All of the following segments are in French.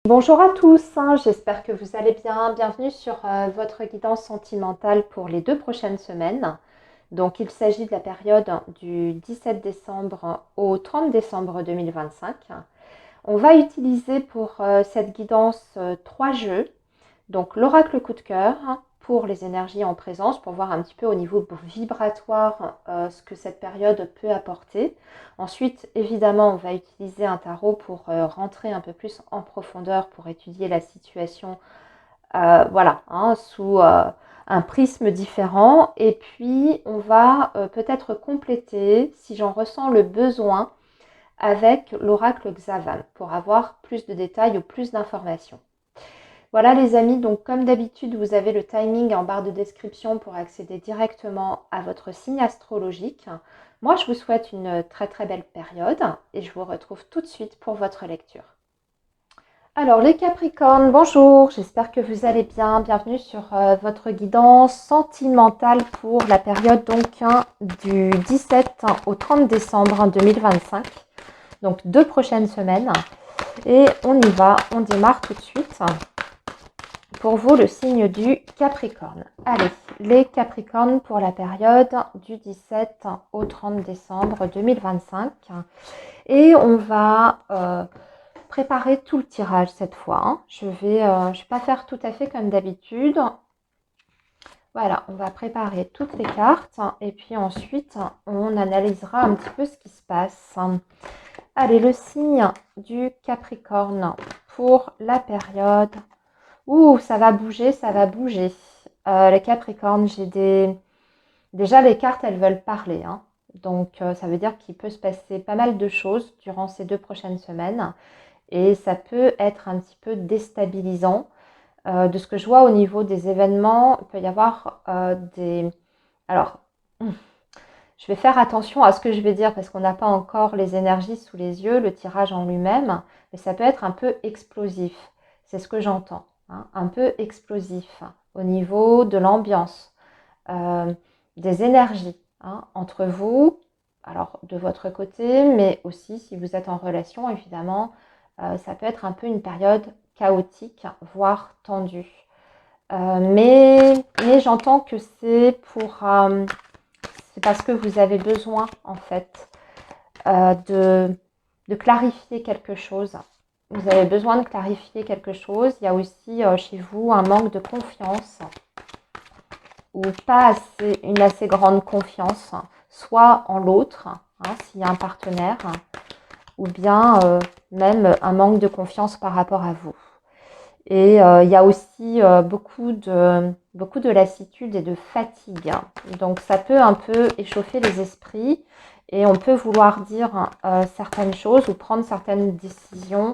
Bonjour à tous, j'espère que vous allez bien. Bienvenue sur votre guidance sentimentale pour les 2 prochaines semaines. Donc il s'agit de la période du 17 décembre au 30 décembre 2025. On va utiliser pour cette guidance 3 jeux. Donc l'oracle coup de cœur pour les énergies en présence, pour voir un petit peu au niveau vibratoire ce que cette période peut apporter. Ensuite, évidemment, on va utiliser un tarot pour rentrer un peu plus en profondeur, pour étudier la situation voilà, sous un prisme différent. Et puis, on va peut-être compléter, si j'en ressens le besoin, avec l'oracle Xavan, pour avoir plus de détails ou plus d'informations. Voilà les amis, donc comme d'habitude, vous avez le timing en barre de description pour accéder directement à votre signe astrologique. Moi, je vous souhaite une très très belle période et je vous retrouve tout de suite pour votre lecture. Alors les Capricornes, bonjour, j'espère que vous allez bien. Bienvenue sur votre guidance sentimentale pour la période donc du 17 au 30 décembre 2025. Donc 2 prochaines semaines. Et on y va, on démarre tout de suite. Pour vous, le signe du Capricorne. Allez, les Capricornes pour la période du 17 au 30 décembre 2025. Et on va préparer tout le tirage cette fois. Je vais pas faire tout à fait comme d'habitude. Voilà, on va préparer toutes les cartes et puis ensuite, on analysera un petit peu ce qui se passe. Allez, le signe du Capricorne pour la période. Ouh, ça va bouger, ça va bouger. Les Capricornes, déjà les cartes, elles veulent parler. Donc, ça veut dire qu'il peut se passer pas mal de choses durant ces 2 prochaines semaines. Et ça peut être un petit peu déstabilisant. De ce que je vois au niveau des événements, il peut y avoir des... Alors, je vais faire attention à ce que je vais dire parce qu'on n'a pas encore les énergies sous les yeux, le tirage en lui-même, mais ça peut être un peu explosif. C'est ce que j'entends. Un peu explosif au niveau de l'ambiance, des énergies entre vous, alors de votre côté, mais aussi si vous êtes en relation, évidemment, ça peut être un peu une période chaotique, voire tendue. Mais j'entends que c'est parce que vous avez besoin, en fait, de clarifier quelque chose. Vous avez besoin de clarifier quelque chose. Il y a aussi chez vous un manque de confiance ou pas une assez grande confiance, soit en l'autre, s'il y a un partenaire, ou bien même un manque de confiance par rapport à vous. Et il y a aussi beaucoup de lassitude et de fatigue. Donc ça peut un peu échauffer les esprits et on peut vouloir dire certaines choses ou prendre certaines décisions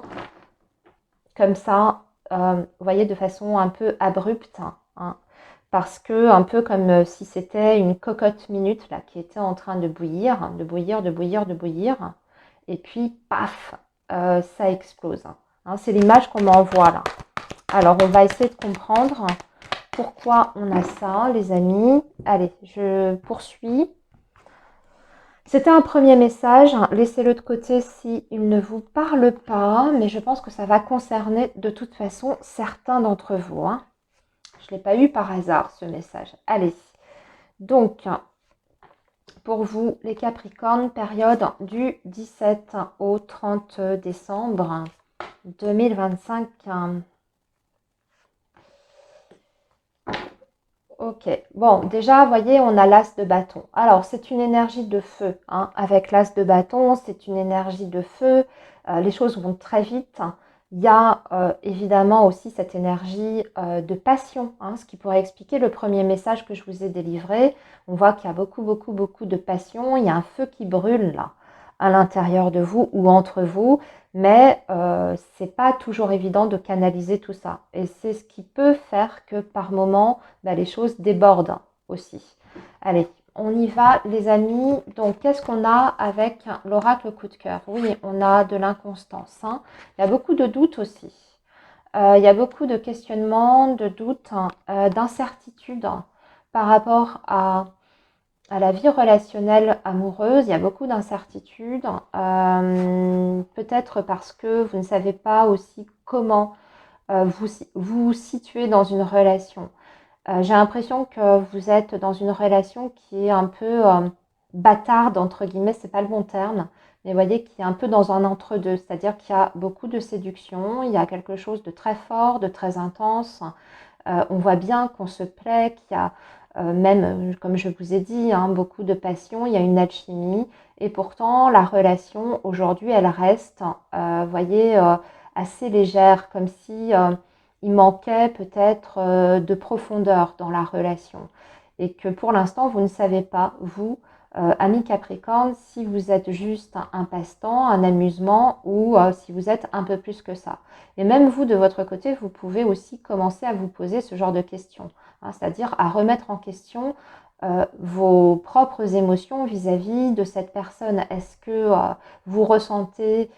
comme ça, vous voyez, de façon un peu abrupte. Parce que un peu comme si c'était une cocotte minute là, qui était en train de bouillir, de bouillir, de bouillir, de bouillir. Et puis, paf, ça explose. C'est l'image qu'on m'envoie là. Alors, on va essayer de comprendre pourquoi on a ça, les amis. Allez, je poursuis. C'était un premier message. Laissez-le de côté s'il ne vous parle pas, mais je pense que ça va concerner de toute façon certains d'entre vous. Je ne l'ai pas eu par hasard, ce message. Allez. Donc, pour vous, les Capricornes, période du 17 au 30 décembre 2025. Ok, bon, déjà, vous voyez, on a l'as de bâton. Alors, c'est une énergie de feu. Avec l'as de bâton, c'est une énergie de feu. Les choses vont très vite. Il y a évidemment aussi cette énergie de passion, ce qui pourrait expliquer le premier message que je vous ai délivré. On voit qu'il y a beaucoup, beaucoup, beaucoup de passion. Il y a un feu qui brûle là, à l'intérieur de vous ou entre vous. Mais c'est pas toujours évident de canaliser tout ça. Et c'est ce qui peut faire que par moment, les choses débordent aussi. Allez, on y va les amis. Donc, qu'est-ce qu'on a avec l'oracle coup de cœur? Oui, on a de l'inconstance. Il y a beaucoup de doutes aussi. Il y a beaucoup de questionnements, de doutes, d'incertitudes par rapport à la vie relationnelle amoureuse. Il y a beaucoup d'incertitudes. Peut-être parce que vous ne savez pas aussi comment vous situez dans une relation. J'ai l'impression que vous êtes dans une relation qui est un peu bâtarde, entre guillemets, c'est pas le bon terme, mais vous voyez, qui est un peu dans un entre-deux, c'est-à-dire qu'il y a beaucoup de séduction, il y a quelque chose de très fort, de très intense. On voit bien qu'on se plaît, qu'il y a même, comme je vous ai dit, hein, beaucoup de passion, il y a une alchimie, et pourtant la relation aujourd'hui, elle reste, voyez, assez légère, comme si il manquait peut-être de profondeur dans la relation, et que pour l'instant, vous ne savez pas, vous, ami Capricorne, si vous êtes juste un passe-temps, un amusement, ou si vous êtes un peu plus que ça. Et même vous, de votre côté, vous pouvez aussi commencer à vous poser ce genre de questions, hein, c'est-à-dire à remettre en question vos propres émotions vis-à-vis de cette personne. Est-ce que vous ressentez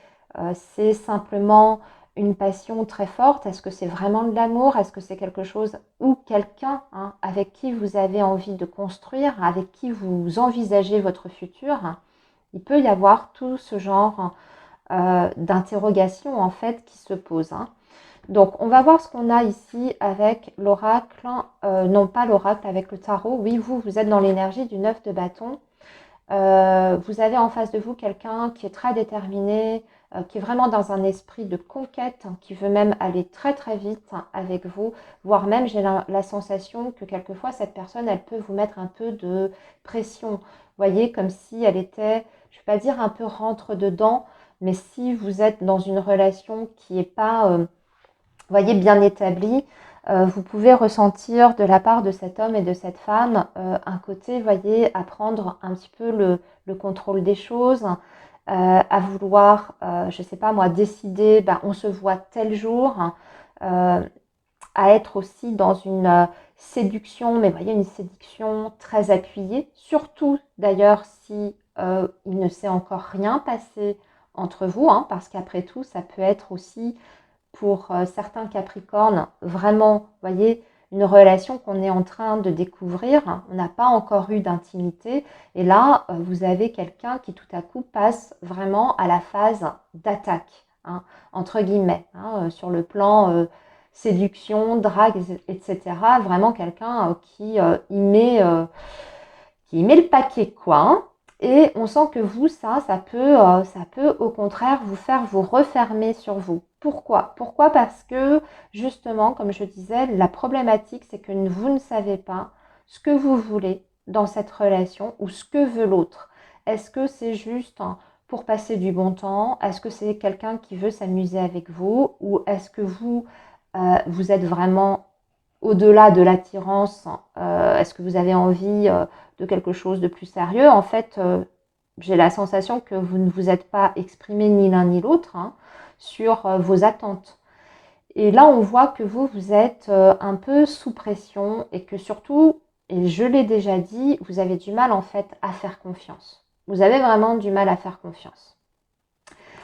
c'est simplement une passion très forte? Est-ce que c'est vraiment de l'amour? Est-ce que c'est quelque chose ou quelqu'un, hein, avec qui vous avez envie de construire, avec qui vous envisagez votre futur? Il peut y avoir tout ce genre d'interrogations en fait qui se posent, hein. Donc, on va voir ce qu'on a ici avec l'oracle, non pas l'oracle, avec le tarot. Oui, vous êtes dans l'énergie du 9 de bâton. Vous avez en face de vous quelqu'un qui est très déterminé, qui est vraiment dans un esprit de conquête, hein, qui veut même aller très très vite, hein, avec vous, voire même j'ai la sensation que quelquefois cette personne, elle peut vous mettre un peu de pression. Vous voyez, comme si elle était, je ne vais pas dire un peu rentre dedans, mais si vous êtes dans une relation qui n'est pas voyez, bien établi, vous pouvez ressentir de la part de cet homme et de cette femme un côté, voyez, à prendre un petit peu le contrôle des choses, à vouloir, je ne sais pas moi, décider, ben, on se voit tel jour, euh, à être aussi dans une séduction, mais voyez, une séduction très appuyée, surtout d'ailleurs si il ne s'est encore rien passé entre vous, hein, parce qu'après tout, ça peut être aussi pour certains Capricornes, vraiment, vous voyez, une relation qu'on est en train de découvrir. On n'a pas encore eu d'intimité. Et là, vous avez quelqu'un qui tout à coup passe vraiment à la phase d'attaque, hein, entre guillemets, hein, sur le plan séduction, drague, etc. Vraiment quelqu'un qui y met le paquet, quoi, hein. Et on sent que vous, ça peut au contraire vous faire vous refermer sur vous. Pourquoi? Pourquoi? Parce que justement, comme je disais, la problématique, c'est que vous ne savez pas ce que vous voulez dans cette relation ou ce que veut l'autre. Est-ce que c'est juste pour passer du bon temps? Est-ce que c'est quelqu'un qui veut s'amuser avec vous? Ou est-ce que vous êtes vraiment au-delà de l'attirance? Est-ce que vous avez envie de quelque chose de plus sérieux? En fait, j'ai la sensation que vous ne vous êtes pas exprimé ni l'un ni l'autre, hein, sur vos attentes. Et là, on voit que vous êtes un peu sous pression et que surtout, et je l'ai déjà dit, vous avez du mal en fait à faire confiance. Vous avez vraiment du mal à faire confiance.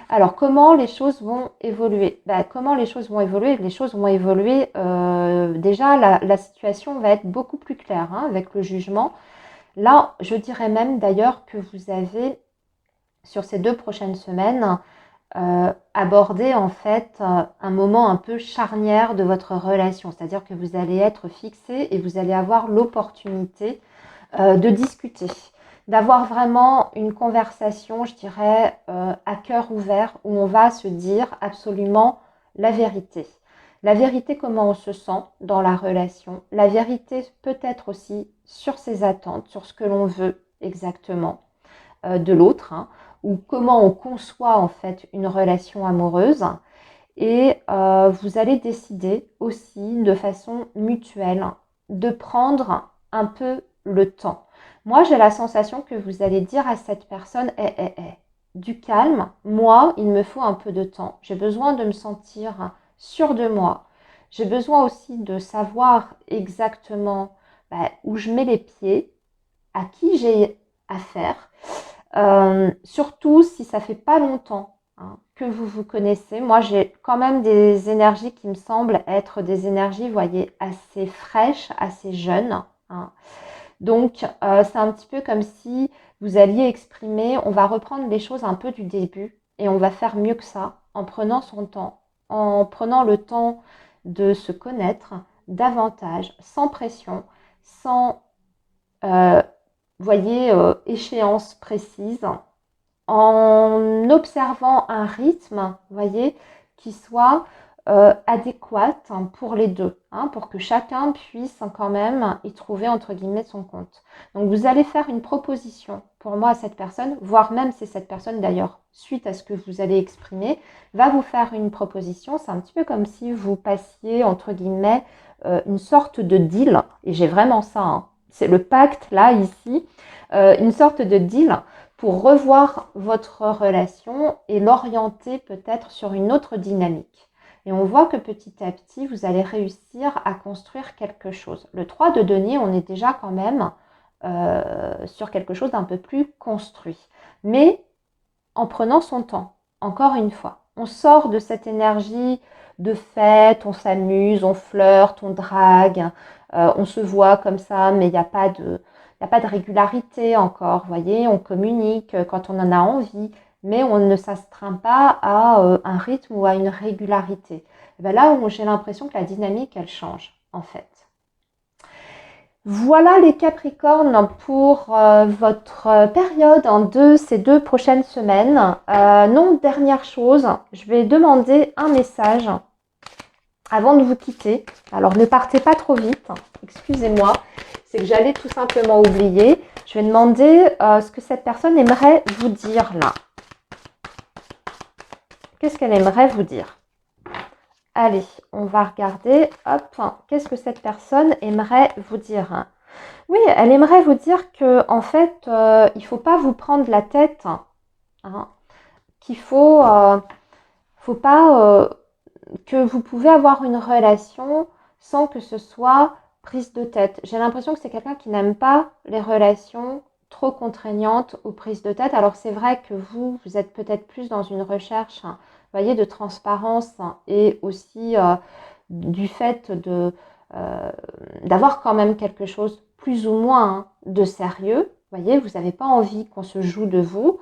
Alors, comment les choses vont évoluer? Comment les choses vont évoluer? Les choses vont évoluer. Déjà, la situation va être beaucoup plus claire, hein, avec le jugement. Là, je dirais même d'ailleurs que vous avez, sur ces 2 prochaines semaines, abordé en fait un moment un peu charnière de votre relation. C'est-à-dire que vous allez être fixé et vous allez avoir l'opportunité de discuter, d'avoir vraiment une conversation, je dirais, à cœur ouvert, où on va se dire absolument la vérité. La vérité, comment on se sent dans la relation. La vérité peut-être aussi sur ses attentes, sur ce que l'on veut exactement de l'autre, hein, ou comment on conçoit en fait une relation amoureuse. Et vous allez décider aussi de façon mutuelle de prendre un peu le temps. Moi, j'ai la sensation que vous allez dire à cette personne, du calme, moi, il me faut un peu de temps. J'ai besoin de me sentir sûre de moi. J'ai besoin aussi de savoir exactement où je mets les pieds, à qui j'ai affaire. Surtout si ça fait pas longtemps, hein, que vous vous connaissez. Moi, j'ai quand même des énergies qui me semblent être des énergies, vous voyez, assez fraîches, assez jeunes, hein. Donc, c'est un petit peu comme si vous alliez exprimer, on va reprendre les choses un peu du début et on va faire mieux que ça en prenant son temps, en prenant le temps de se connaître davantage, sans pression, sans, voyez, échéance précise, en observant un rythme, voyez, qui soit adéquate pour les deux, hein, pour que chacun puisse quand même y trouver entre guillemets son compte. Donc vous allez faire une proposition pour moi à cette personne, voire même si cette personne d'ailleurs, suite à ce que vous allez exprimer, va vous faire une proposition. C'est un petit peu comme si vous passiez entre guillemets une sorte de deal, et j'ai vraiment ça, hein. C'est le pacte là, ici, une sorte de deal pour revoir votre relation et l'orienter peut-être sur une autre dynamique. Et on voit que petit à petit, vous allez réussir à construire quelque chose. Le 3 de denier, on est déjà quand même sur quelque chose d'un peu plus construit. Mais en prenant son temps, encore une fois. On sort de cette énergie de fête, on s'amuse, on flirte, on drague, on se voit comme ça, mais il n'y a pas de régularité encore, vous voyez, on communique quand on en a envie, mais on ne s'astreint pas à un rythme ou à une régularité. Et bien là où j'ai l'impression que la dynamique, elle change, en fait. Voilà les Capricornes pour votre période de ces 2 prochaines semaines. Non, dernière chose, je vais demander un message avant de vous quitter. Alors ne partez pas trop vite, excusez-moi, c'est que j'allais tout simplement oublier. Je vais demander ce que cette personne aimerait vous dire là. Qu'est-ce qu'elle aimerait vous dire? Allez, on va regarder. Hop, qu'est-ce que cette personne aimerait vous dire? Oui, elle aimerait vous dire que en fait, il ne faut pas vous prendre la tête, hein, qu'il faut pas que vous pouvez avoir une relation sans que ce soit prise de tête. J'ai l'impression que c'est quelqu'un qui n'aime pas les relations trop contraignantes ou prises de tête. Alors c'est vrai que vous êtes peut-être plus dans une recherche, hein, voyez, de transparence, hein, et aussi du fait d'avoir quand même quelque chose plus ou moins, hein, de sérieux. Vous voyez, vous n'avez pas envie qu'on se joue de vous.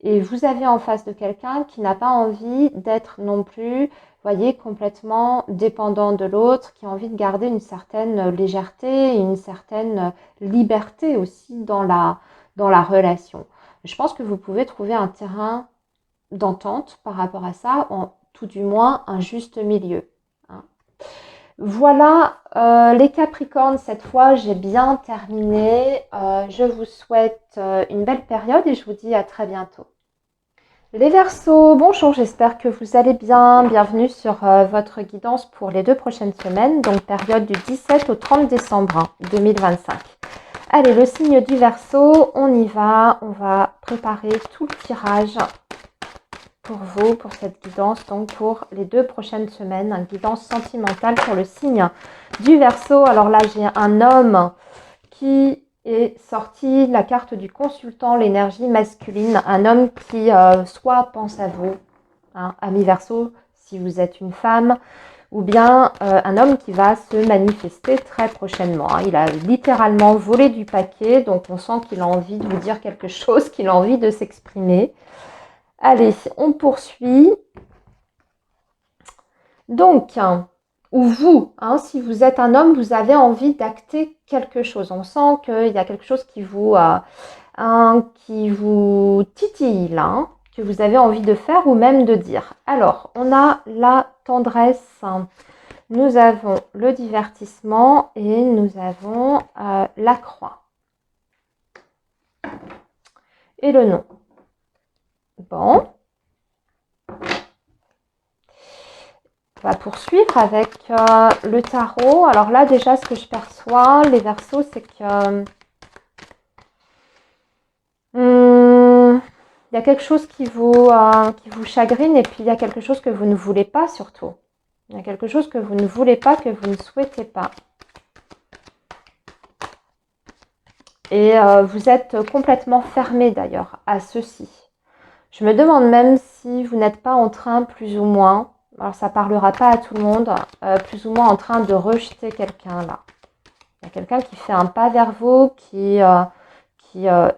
Et vous avez en face de quelqu'un qui n'a pas envie d'être non plus, voyez, complètement dépendant de l'autre, qui a envie de garder une certaine légèreté, une certaine liberté aussi dans la relation. Je pense que vous pouvez trouver un terrain d'entente par rapport à ça, tout du moins un juste milieu, hein. Voilà les Capricornes, cette fois j'ai bien terminé. Je vous souhaite une belle période et je vous dis à très bientôt. Les Verseaux, bonjour, j'espère que vous allez bien. Bienvenue sur votre guidance pour les 2 prochaines semaines, donc période du 17 au 30 décembre 2025. Allez, le signe du Verseau, on y va. On va préparer tout le tirage pour vous, pour cette guidance, donc pour les 2 prochaines semaines, une guidance sentimentale pour le signe du Verseau. Alors là, j'ai un homme qui est sorti la carte du consultant, l'énergie masculine, un homme qui soit pense à vous, hein, ami Verseau, si vous êtes une femme, ou bien un homme qui va se manifester très prochainement, hein. Il a littéralement volé du paquet, donc on sent qu'il a envie de vous dire quelque chose, qu'il a envie de s'exprimer. Allez, on poursuit. Donc, ou vous, hein, si vous êtes un homme, vous avez envie d'acter quelque chose. On sent qu'il y a quelque chose qui vous titille là, hein, que vous avez envie de faire ou même de dire. Alors, on a la tendresse, nous avons le divertissement et nous avons la croix. Et le nom. Bon. On va poursuivre avec le tarot. Alors là, déjà, ce que je perçois, les Verseaux, c'est que il y a quelque chose qui vous chagrine et puis il y a quelque chose que vous ne voulez pas surtout. Il y a quelque chose que vous ne voulez pas, que vous ne souhaitez pas. Et vous êtes complètement fermé d'ailleurs à ceci. Je me demande même si vous n'êtes pas en train, plus ou moins, alors ça ne parlera pas à tout le monde, plus ou moins en train de rejeter quelqu'un là. Il y a quelqu'un qui fait un pas vers vous, qui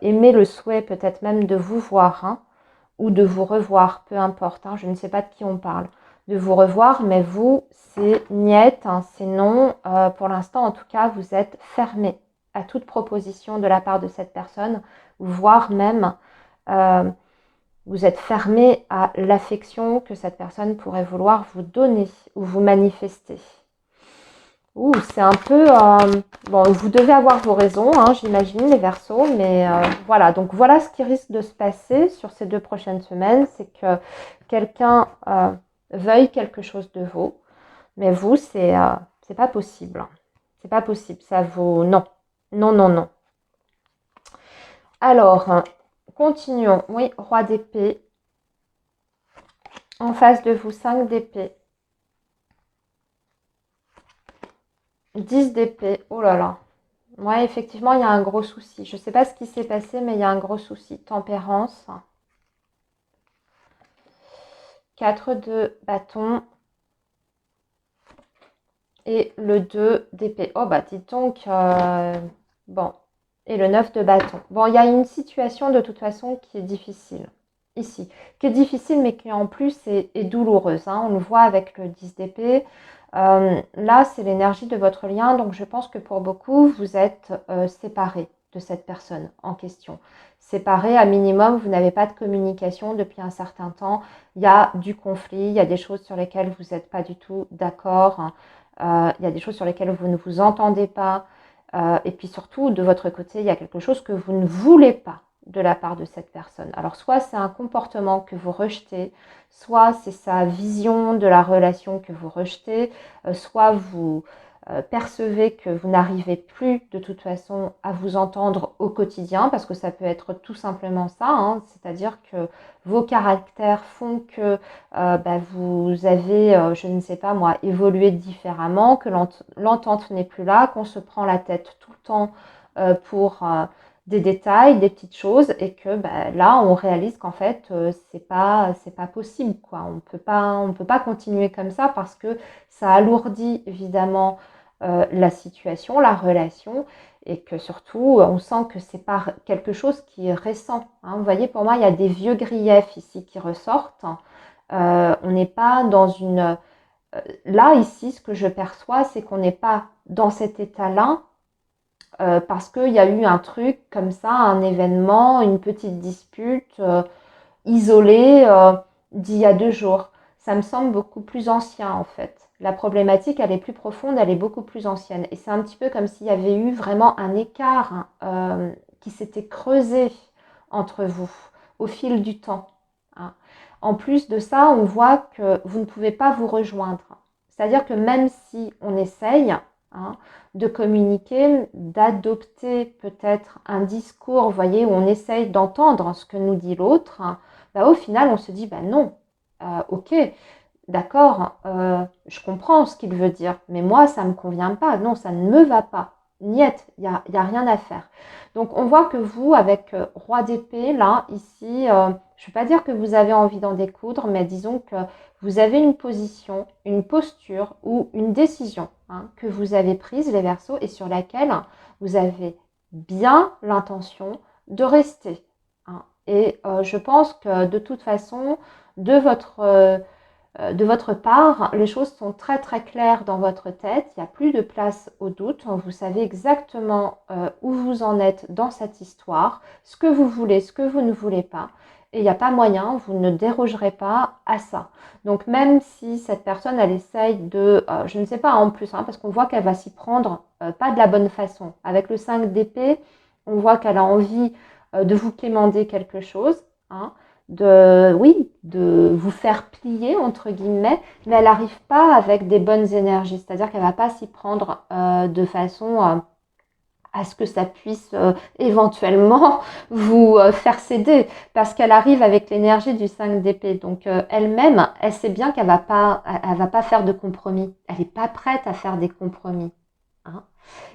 émet le souhait peut-être même de vous voir, hein, ou de vous revoir, peu importe, hein, je ne sais pas de qui on parle. de vous revoir, mais vous, c'est niet, hein, c'est non. Pour l'instant, en tout cas, vous êtes fermé à toute proposition de la part de cette personne, voire même vous êtes fermé à l'affection que cette personne pourrait vouloir vous donner ou vous manifester. Ouh, c'est un peu... bon, vous devez avoir vos raisons, hein, j'imagine, les Verseaux, mais voilà. Donc, voilà ce qui risque de se passer sur ces 2 prochaines semaines, c'est que quelqu'un veuille quelque chose de vous, mais vous, c'est pas possible. C'est pas possible, ça vaut... Non, non, non, non. Alors, continuons. Oui, roi d'épée. En face de vous, 5 d'épée. 10 d'épée. Oh là là. Ouais, effectivement, il y a un gros souci. Je ne sais pas ce qui s'est passé, mais il y a un gros souci. Tempérance. 4 de bâton. Et le 2 d'épée. Oh, bah, dis donc. Bon. Et le 9 de bâton. Bon, il y a une situation de toute façon qui est difficile. Ici. Qui est difficile, mais qui en plus est douloureuse. Hein. On le voit avec le 10 d'épée. Là, c'est l'énergie de votre lien. Donc, je pense que pour beaucoup, vous êtes séparés de cette personne en question. Séparés, à minimum, vous n'avez pas de communication depuis un certain temps. Il y a du conflit, il y a des choses sur lesquelles vous n'êtes pas du tout d'accord. Il y a des choses sur lesquelles vous ne vous entendez pas. Et puis surtout, de votre côté, il y a quelque chose que vous ne voulez pas de la part de cette personne. Alors, soit c'est un comportement que vous rejetez, soit c'est sa vision de la relation que vous rejetez, soit vous percevez que vous n'arrivez plus de toute façon à vous entendre au quotidien, parce que ça peut être tout simplement ça, hein, c'est-à-dire que vos caractères font que vous avez, je ne sais pas moi, évolué différemment, que l'entente n'est plus là, qu'on se prend la tête tout le temps pour des détails, des petites choses, et que là on réalise qu'en fait c'est pas possible, quoi. On peut pas continuer comme ça, parce que ça alourdit évidemment la situation, la relation, et que surtout on sent que c'est pas quelque chose qui est récent, hein. Vous voyez, pour moi il y a des vieux griefs ici qui ressortent. On n'est pas dans une... là ici ce que je perçois, c'est qu'on n'est pas dans cet état-là parce qu'il y a eu un truc comme ça, un événement, une petite dispute isolée d'il y a 2 jours. Ça me semble beaucoup plus ancien en fait. La problématique, elle est plus profonde, elle est beaucoup plus ancienne. Et c'est un petit peu comme s'il y avait eu vraiment un écart qui s'était creusé entre vous au fil du temps, hein. En plus de ça, on voit que vous ne pouvez pas vous rejoindre. C'est-à-dire que même si on essaye, hein, de communiquer, d'adopter peut-être un discours, vous voyez, où on essaye d'entendre ce que nous dit l'autre, au final, on se dit, non, ok, d'accord, je comprends ce qu'il veut dire, mais moi, ça ne me convient pas, non, ça ne me va pas. Niet, il y a rien à faire. Donc, on voit que vous, avec roi d'épée, là, ici, je ne vais pas dire que vous avez envie d'en découdre, mais disons que vous avez une position, une posture ou une décision, hein, que vous avez prise, les Verseaux, et sur laquelle vous avez bien l'intention de rester, hein. Et je pense que de toute façon, de votre part, les choses sont très très claires dans votre tête, il n'y a plus de place au doute, vous savez exactement où vous en êtes dans cette histoire, ce que vous voulez, ce que vous ne voulez pas, et il n'y a pas moyen, vous ne dérogerez pas à ça. Donc même si cette personne, elle essaye de, je ne sais pas en plus, hein, parce qu'on voit qu'elle va s'y prendre pas de la bonne façon. Avec le 5 d'épée, on voit qu'elle a envie de vous quémander quelque chose, hein, de vous faire plier, entre guillemets, mais elle n'arrive pas avec des bonnes énergies. C'est-à-dire qu'elle ne va pas s'y prendre de façon à ce que ça puisse éventuellement vous faire céder, parce qu'elle arrive avec l'énergie du 5 d'épée. Donc elle-même, elle sait bien qu'elle va pas faire de compromis. Elle n'est pas prête à faire des compromis, hein.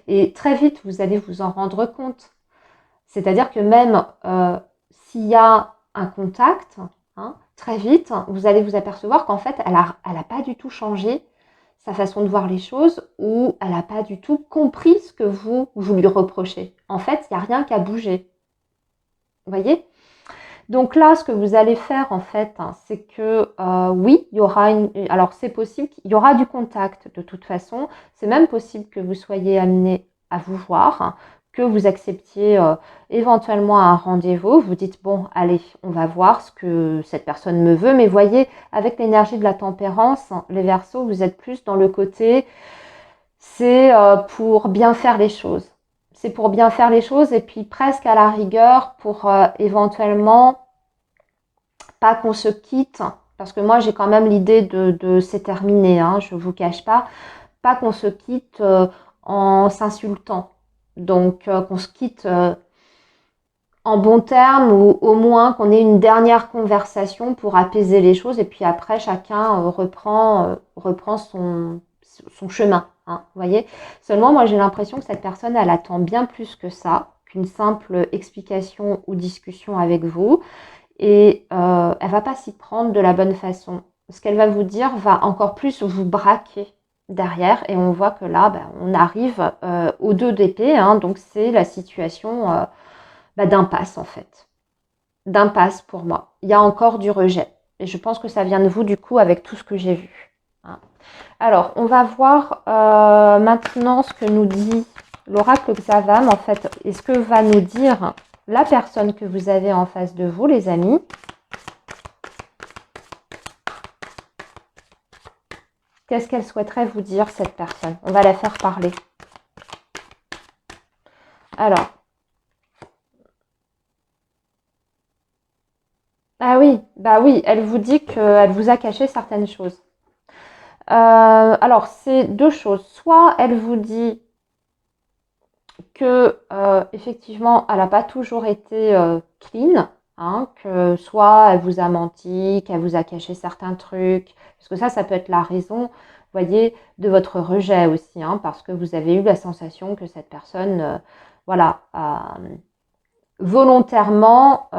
Et très vite, vous allez vous en rendre compte. C'est-à-dire que même s'il y a un contact, hein, très vite, vous allez vous apercevoir qu'en fait, elle a pas du tout changé sa façon de voir les choses, ou elle n'a pas du tout compris ce que vous lui reprochez. En fait, il n'y a rien qu'à bouger. Vous voyez ? Donc là, ce que vous allez faire en fait, hein, c'est que oui, il y aura alors c'est possible qu'il y aura du contact de toute façon. C'est même possible que vous soyez amené à vous voir, hein, que vous acceptiez éventuellement un rendez-vous. Vous dites bon, allez, on va voir ce que cette personne me veut. Mais voyez, avec l'énergie de la tempérance, hein, les Verseaux, vous êtes plus dans le côté, c'est pour bien faire les choses. C'est pour bien faire les choses et puis presque à la rigueur pour éventuellement pas qu'on se quitte, parce que moi j'ai quand même l'idée de c'est terminé, hein, je ne vous cache pas qu'on se quitte en s'insultant. Donc qu'on se quitte en bons termes ou au moins qu'on ait une dernière conversation pour apaiser les choses et puis après chacun reprend son chemin. Hein, vous voyez. Seulement moi j'ai l'impression que cette personne elle attend bien plus que ça, qu'une simple explication ou discussion avec vous. Et elle va pas s'y prendre de la bonne façon. Ce qu'elle va vous dire va encore plus vous braquer derrière. Et on voit que là, ben, on arrive aux deux d'épée. Hein, donc c'est la situation d'impasse en fait. D'impasse pour moi. Il y a encore du rejet. Et je pense que ça vient de vous du coup avec tout ce que j'ai vu. Hein. Alors, on va voir maintenant ce que nous dit l'oracle Xavam. En fait, et ce que va nous dire la personne que vous avez en face de vous, les amis. Qu'est-ce qu'elle souhaiterait vous dire, cette personne? On va la faire parler. Alors. Ah oui, bah oui, elle vous dit qu'elle vous a caché certaines choses. Alors, c'est deux choses. Soit elle vous dit que effectivement, elle n'a pas toujours été clean, hein, que soit elle vous a menti, qu'elle vous a caché certains trucs, parce que ça peut être la raison, vous voyez, de votre rejet aussi, hein, parce que vous avez eu la sensation que cette personne, voilà, a volontairement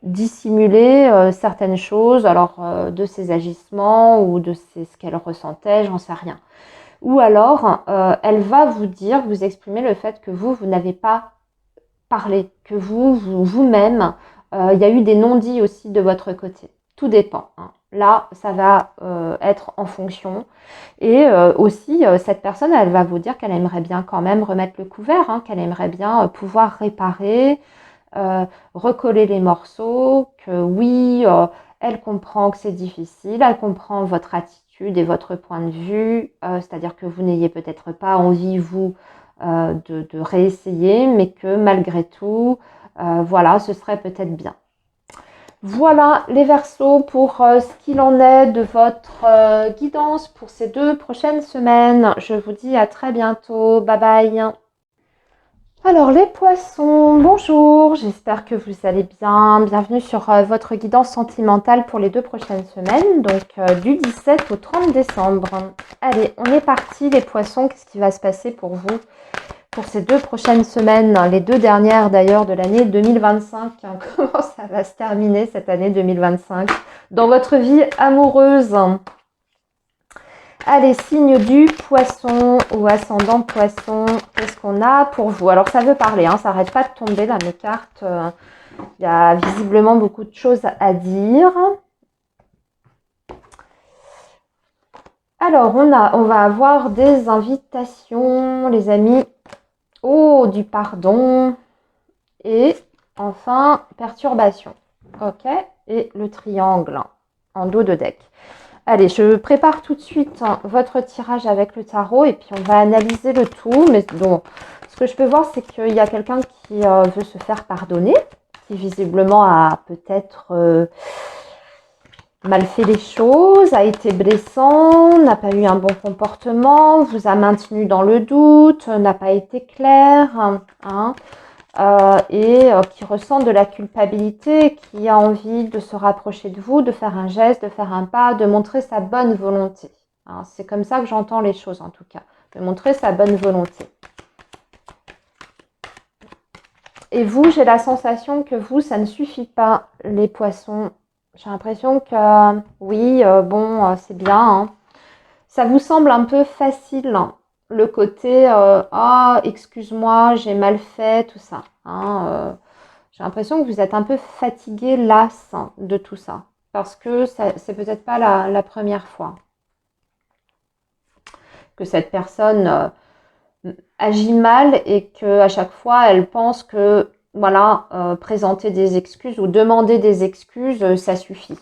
dissimulé certaines choses, alors de ses agissements ou de ce qu'elle ressentait, j'en sais rien. Ou alors, elle va vous dire, vous exprimer le fait que vous n'avez pas parlé, que vous-même, il y a eu des non-dits aussi de votre côté. Tout dépend. Hein. Là, ça va être en fonction. Et aussi, cette personne, elle va vous dire qu'elle aimerait bien quand même remettre le couvert, hein, qu'elle aimerait bien pouvoir réparer, recoller les morceaux, que oui, elle comprend que c'est difficile, elle comprend votre attitude et votre point de vue, c'est-à-dire que vous n'ayez peut-être pas envie, vous, de réessayer, mais que malgré tout, voilà, ce serait peut-être bien. Voilà les Verseaux pour ce qu'il en est de votre guidance pour ces 2 prochaines semaines. Je vous dis à très bientôt. Bye bye. Alors les poissons, bonjour, j'espère que vous allez bien. Bienvenue sur votre guidance sentimentale pour les 2 prochaines semaines, donc du 17 au 30 décembre. Allez, on est parti les poissons, qu'est-ce qui va se passer pour vous pour ces 2 prochaines semaines, les 2 dernières d'ailleurs de l'année 2025. Comment ça va se terminer cette année 2025 dans votre vie amoureuse? Allez, signe du poisson ou ascendant poisson, qu'est-ce qu'on a pour vous? Alors, ça veut parler, hein, ça n'arrête pas de tomber là, mes cartes. Il y a visiblement beaucoup de choses à dire. Alors, on va avoir des invitations, les amis. Oh, du pardon. Et enfin, perturbation. Ok, et le triangle en dos de deck. Allez, je prépare tout de suite votre tirage avec le tarot et puis on va analyser le tout. Mais bon, ce que je peux voir, c'est qu'il y a quelqu'un qui veut se faire pardonner, qui visiblement a peut-être mal fait les choses, a été blessant, n'a pas eu un bon comportement, vous a maintenu dans le doute, n'a pas été clair, hein, et qui ressent de la culpabilité, qui a envie de se rapprocher de vous, de faire un geste, de faire un pas, de montrer sa bonne volonté. Hein, c'est comme ça que j'entends les choses en tout cas, de montrer sa bonne volonté. Et vous, j'ai la sensation que vous, ça ne suffit pas, les poissons. J'ai l'impression que, oui, bon, c'est bien. Hein. Ça vous semble un peu facile, hein, le côté, ah, excuse-moi, j'ai mal fait, tout ça. Hein, J'ai l'impression que vous êtes un peu fatigué, las de tout ça. Parce que c'est peut-être pas la première fois que cette personne agit mal et qu'à chaque fois, elle pense que voilà, présenter des excuses ou demander des excuses, ça suffit.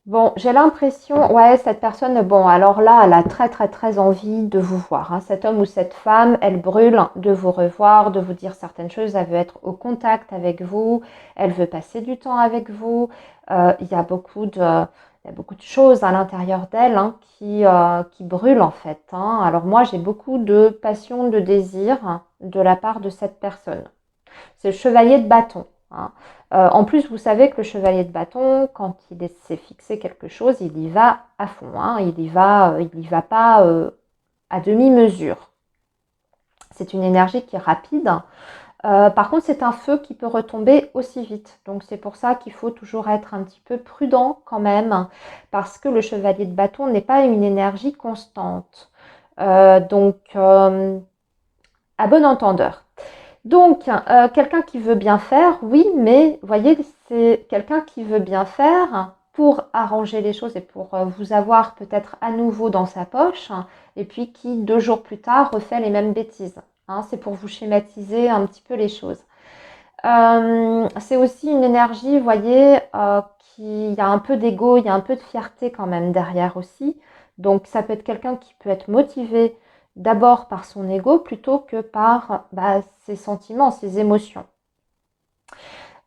Bon, j'ai l'impression, ouais, cette personne, bon, alors là, elle a très, très, très envie de vous voir. Hein. Cet homme ou cette femme, elle brûle de vous revoir, de vous dire certaines choses. Elle veut être au contact avec vous. Elle veut passer du temps avec vous. Il y a beaucoup de choses à l'intérieur d'elle hein, qui brûlent en fait. Hein. Alors moi, j'ai beaucoup de passion, de désir hein, de la part de cette personne. C'est le chevalier de bâton. Hein. En plus, vous savez que le chevalier de bâton, quand il s'est fixé quelque chose, il y va à fond. Hein. Il y va pas à demi-mesure. C'est une énergie qui est rapide. Par contre, c'est un feu qui peut retomber aussi vite. Donc, c'est pour ça qu'il faut toujours être un petit peu prudent quand même, parce que le chevalier de bâton n'est pas une énergie constante. Donc, à bon entendeur. Donc, quelqu'un qui veut bien faire, oui, mais vous voyez, c'est quelqu'un qui veut bien faire pour arranger les choses et pour vous avoir peut-être à nouveau dans sa poche, et puis qui, 2 jours plus tard, refait les mêmes bêtises. Hein, c'est pour vous schématiser un petit peu les choses. C'est aussi une énergie, vous voyez, qui y a un peu d'ego, il y a un peu de fierté quand même derrière aussi. Donc, ça peut être quelqu'un qui peut être motivé d'abord par son ego plutôt que par ses sentiments, ses émotions.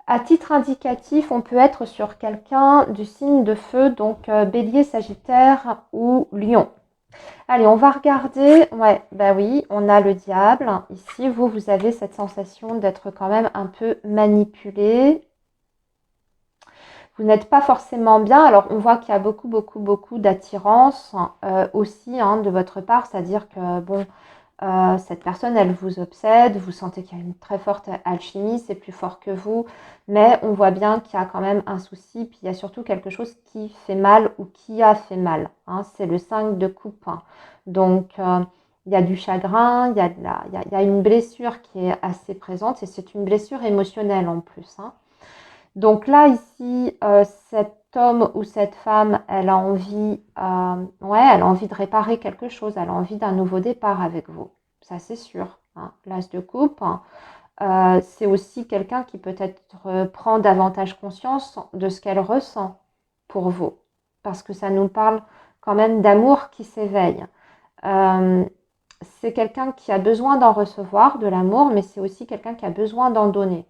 À titre indicatif, on peut être sur quelqu'un du signe de feu, donc bélier, sagittaire ou lion. Allez, on va regarder. Ouais, bah oui, on a le diable. Ici, vous avez cette sensation d'être quand même un peu manipulé. Vous n'êtes pas forcément bien. Alors, on voit qu'il y a beaucoup, beaucoup, beaucoup d'attirance aussi hein, de votre part. C'est-à-dire que, bon, cette personne, elle vous obsède. Vous sentez qu'il y a une très forte alchimie. C'est plus fort que vous. Mais on voit bien qu'il y a quand même un souci. Puis, il y a surtout quelque chose qui fait mal ou qui a fait mal. Hein. C'est le 5 de coupe. Hein. Donc, il y a du chagrin. Il y a une blessure qui est assez présente. Et c'est une blessure émotionnelle en plus. Hein. Donc là, ici, cet homme ou cette femme, elle a envie, elle a envie de réparer quelque chose, elle a envie d'un nouveau départ avec vous. Ça, c'est sûr. Hein. L'as de coupe, c'est aussi quelqu'un qui peut-être prend davantage conscience de ce qu'elle ressent pour vous. Parce que ça nous parle quand même d'amour qui s'éveille. C'est quelqu'un qui a besoin d'en recevoir, de l'amour, mais c'est aussi quelqu'un qui a besoin d'en donner.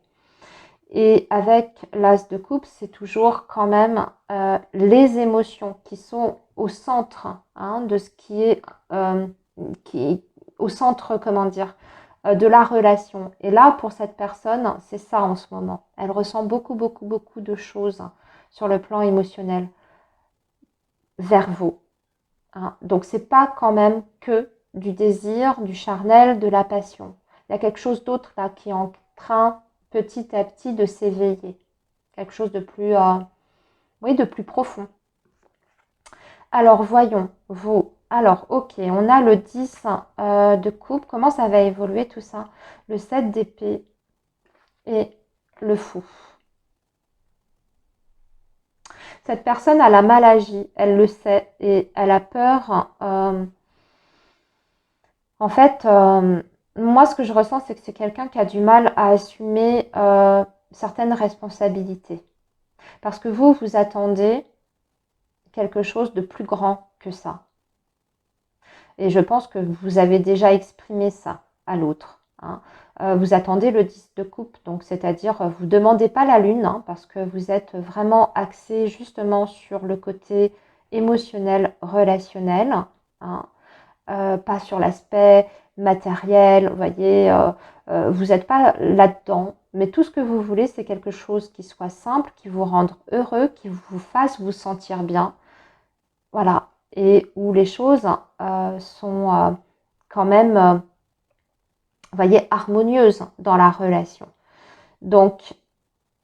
Et avec l'as de coupe, c'est toujours quand même les émotions qui sont au centre hein, de ce qui est au centre, comment dire, de la relation. Et là, pour cette personne, c'est ça en ce moment. Elle ressent beaucoup, beaucoup, beaucoup de choses sur le plan émotionnel vers vous. Hein. Donc, c'est pas quand même que du désir, du charnel, de la passion. Il y a quelque chose d'autre là qui est en train petit à petit de s'éveiller. Quelque chose de plus, de plus profond. Alors, voyons, vous. Alors, ok, on a le 10 de coupe. Comment ça va évoluer tout ça? Le 7 d'épée et le fou. Cette personne, elle a mal agi, elle le sait, et elle a peur. En fait, moi, ce que je ressens, c'est que c'est quelqu'un qui a du mal à assumer certaines responsabilités. Parce que vous attendez quelque chose de plus grand que ça. Et je pense que vous avez déjà exprimé ça à l'autre. Hein. Vous attendez le 10 de coupe, donc c'est-à-dire vous ne demandez pas la lune, hein, parce que vous êtes vraiment axé justement sur le côté émotionnel, relationnel, hein, pas sur l'aspect matériel, vous voyez, vous n'êtes pas là-dedans. Mais tout ce que vous voulez, c'est quelque chose qui soit simple, qui vous rende heureux, qui vous fasse vous sentir bien. Voilà. Et où les choses sont quand même, vous voyez, harmonieuses dans la relation. Donc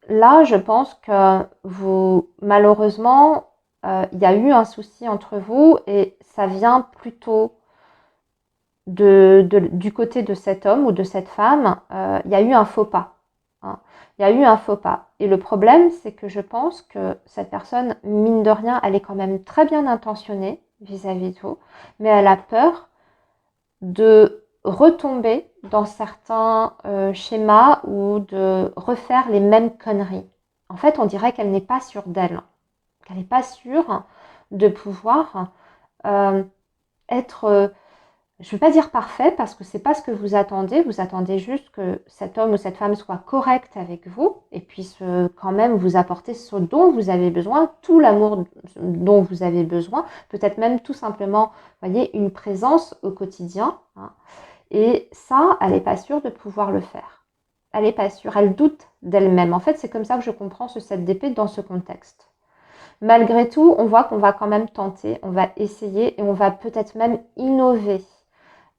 là, je pense que vous, malheureusement, il y a eu un souci entre vous et ça vient plutôt du côté de cet homme ou de cette femme, il y a eu un faux pas. Hein. Il y a eu un faux pas. Et le problème, c'est que je pense que cette personne, mine de rien, elle est quand même très bien intentionnée vis-à-vis de vous, mais elle a peur de retomber dans certains schémas ou de refaire les mêmes conneries. En fait, on dirait qu'elle n'est pas sûre d'elle, qu'elle n'est pas sûre de pouvoir être je ne veux pas dire parfait parce que c'est pas ce que vous attendez juste que cet homme ou cette femme soit correct avec vous et puisse quand même vous apporter ce dont vous avez besoin, tout l'amour dont vous avez besoin, peut-être même tout simplement, voyez, une présence au quotidien. Hein. Et ça, elle n'est pas sûre de pouvoir le faire. Elle n'est pas sûre, elle doute d'elle-même. En fait, c'est comme ça que je comprends ce 7 d'épée dans ce contexte. Malgré tout, on voit qu'on va quand même tenter, on va essayer et on va peut-être même innover.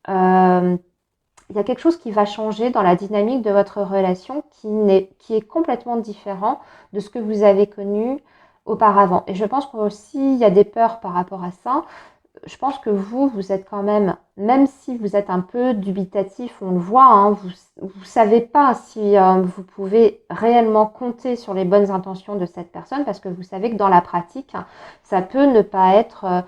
Il y a quelque chose qui va changer dans la dynamique de votre relation qui est complètement différent de ce que vous avez connu auparavant. Et je pense qu'aussi, il y a des peurs par rapport à ça. Je pense que vous êtes quand même si vous êtes un peu dubitatif, on le voit, hein, vous ne savez pas si vous pouvez réellement compter sur les bonnes intentions de cette personne parce que vous savez que dans la pratique, ça peut ne pas être...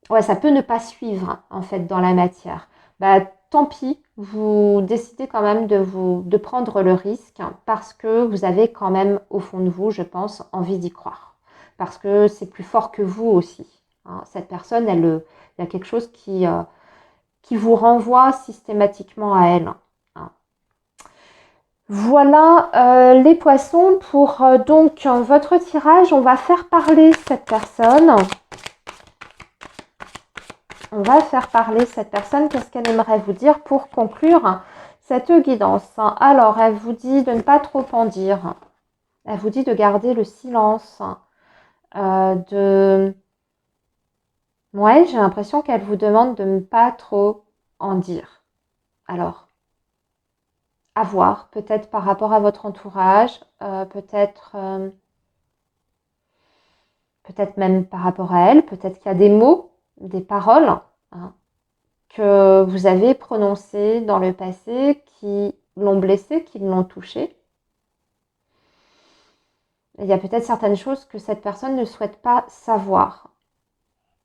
ouais, ça peut ne pas suivre en fait dans la matière. Bah, tant pis, vous décidez quand même de prendre le risque parce que vous avez quand même au fond de vous, je pense, envie d'y croire. Parce que c'est plus fort que vous aussi. Hein. Cette personne, il y a quelque chose qui vous renvoie systématiquement à elle. Hein. Voilà les poissons pour donc votre tirage. On va faire parler cette personne. On va faire parler cette personne. Qu'est-ce qu'elle aimerait vous dire pour conclure cette guidance? Alors, elle vous dit de ne pas trop en dire. Elle vous dit de garder le silence. Ouais, j'ai l'impression qu'elle vous demande de ne pas trop en dire. Alors, à voir. Peut-être par rapport à votre entourage. Peut-être même par rapport à elle. Peut-être qu'il y a des mots, des paroles. Hein, que vous avez prononcées dans le passé qui l'ont blessé, qui l'ont touché. Il y a peut-être certaines choses que cette personne ne souhaite pas savoir.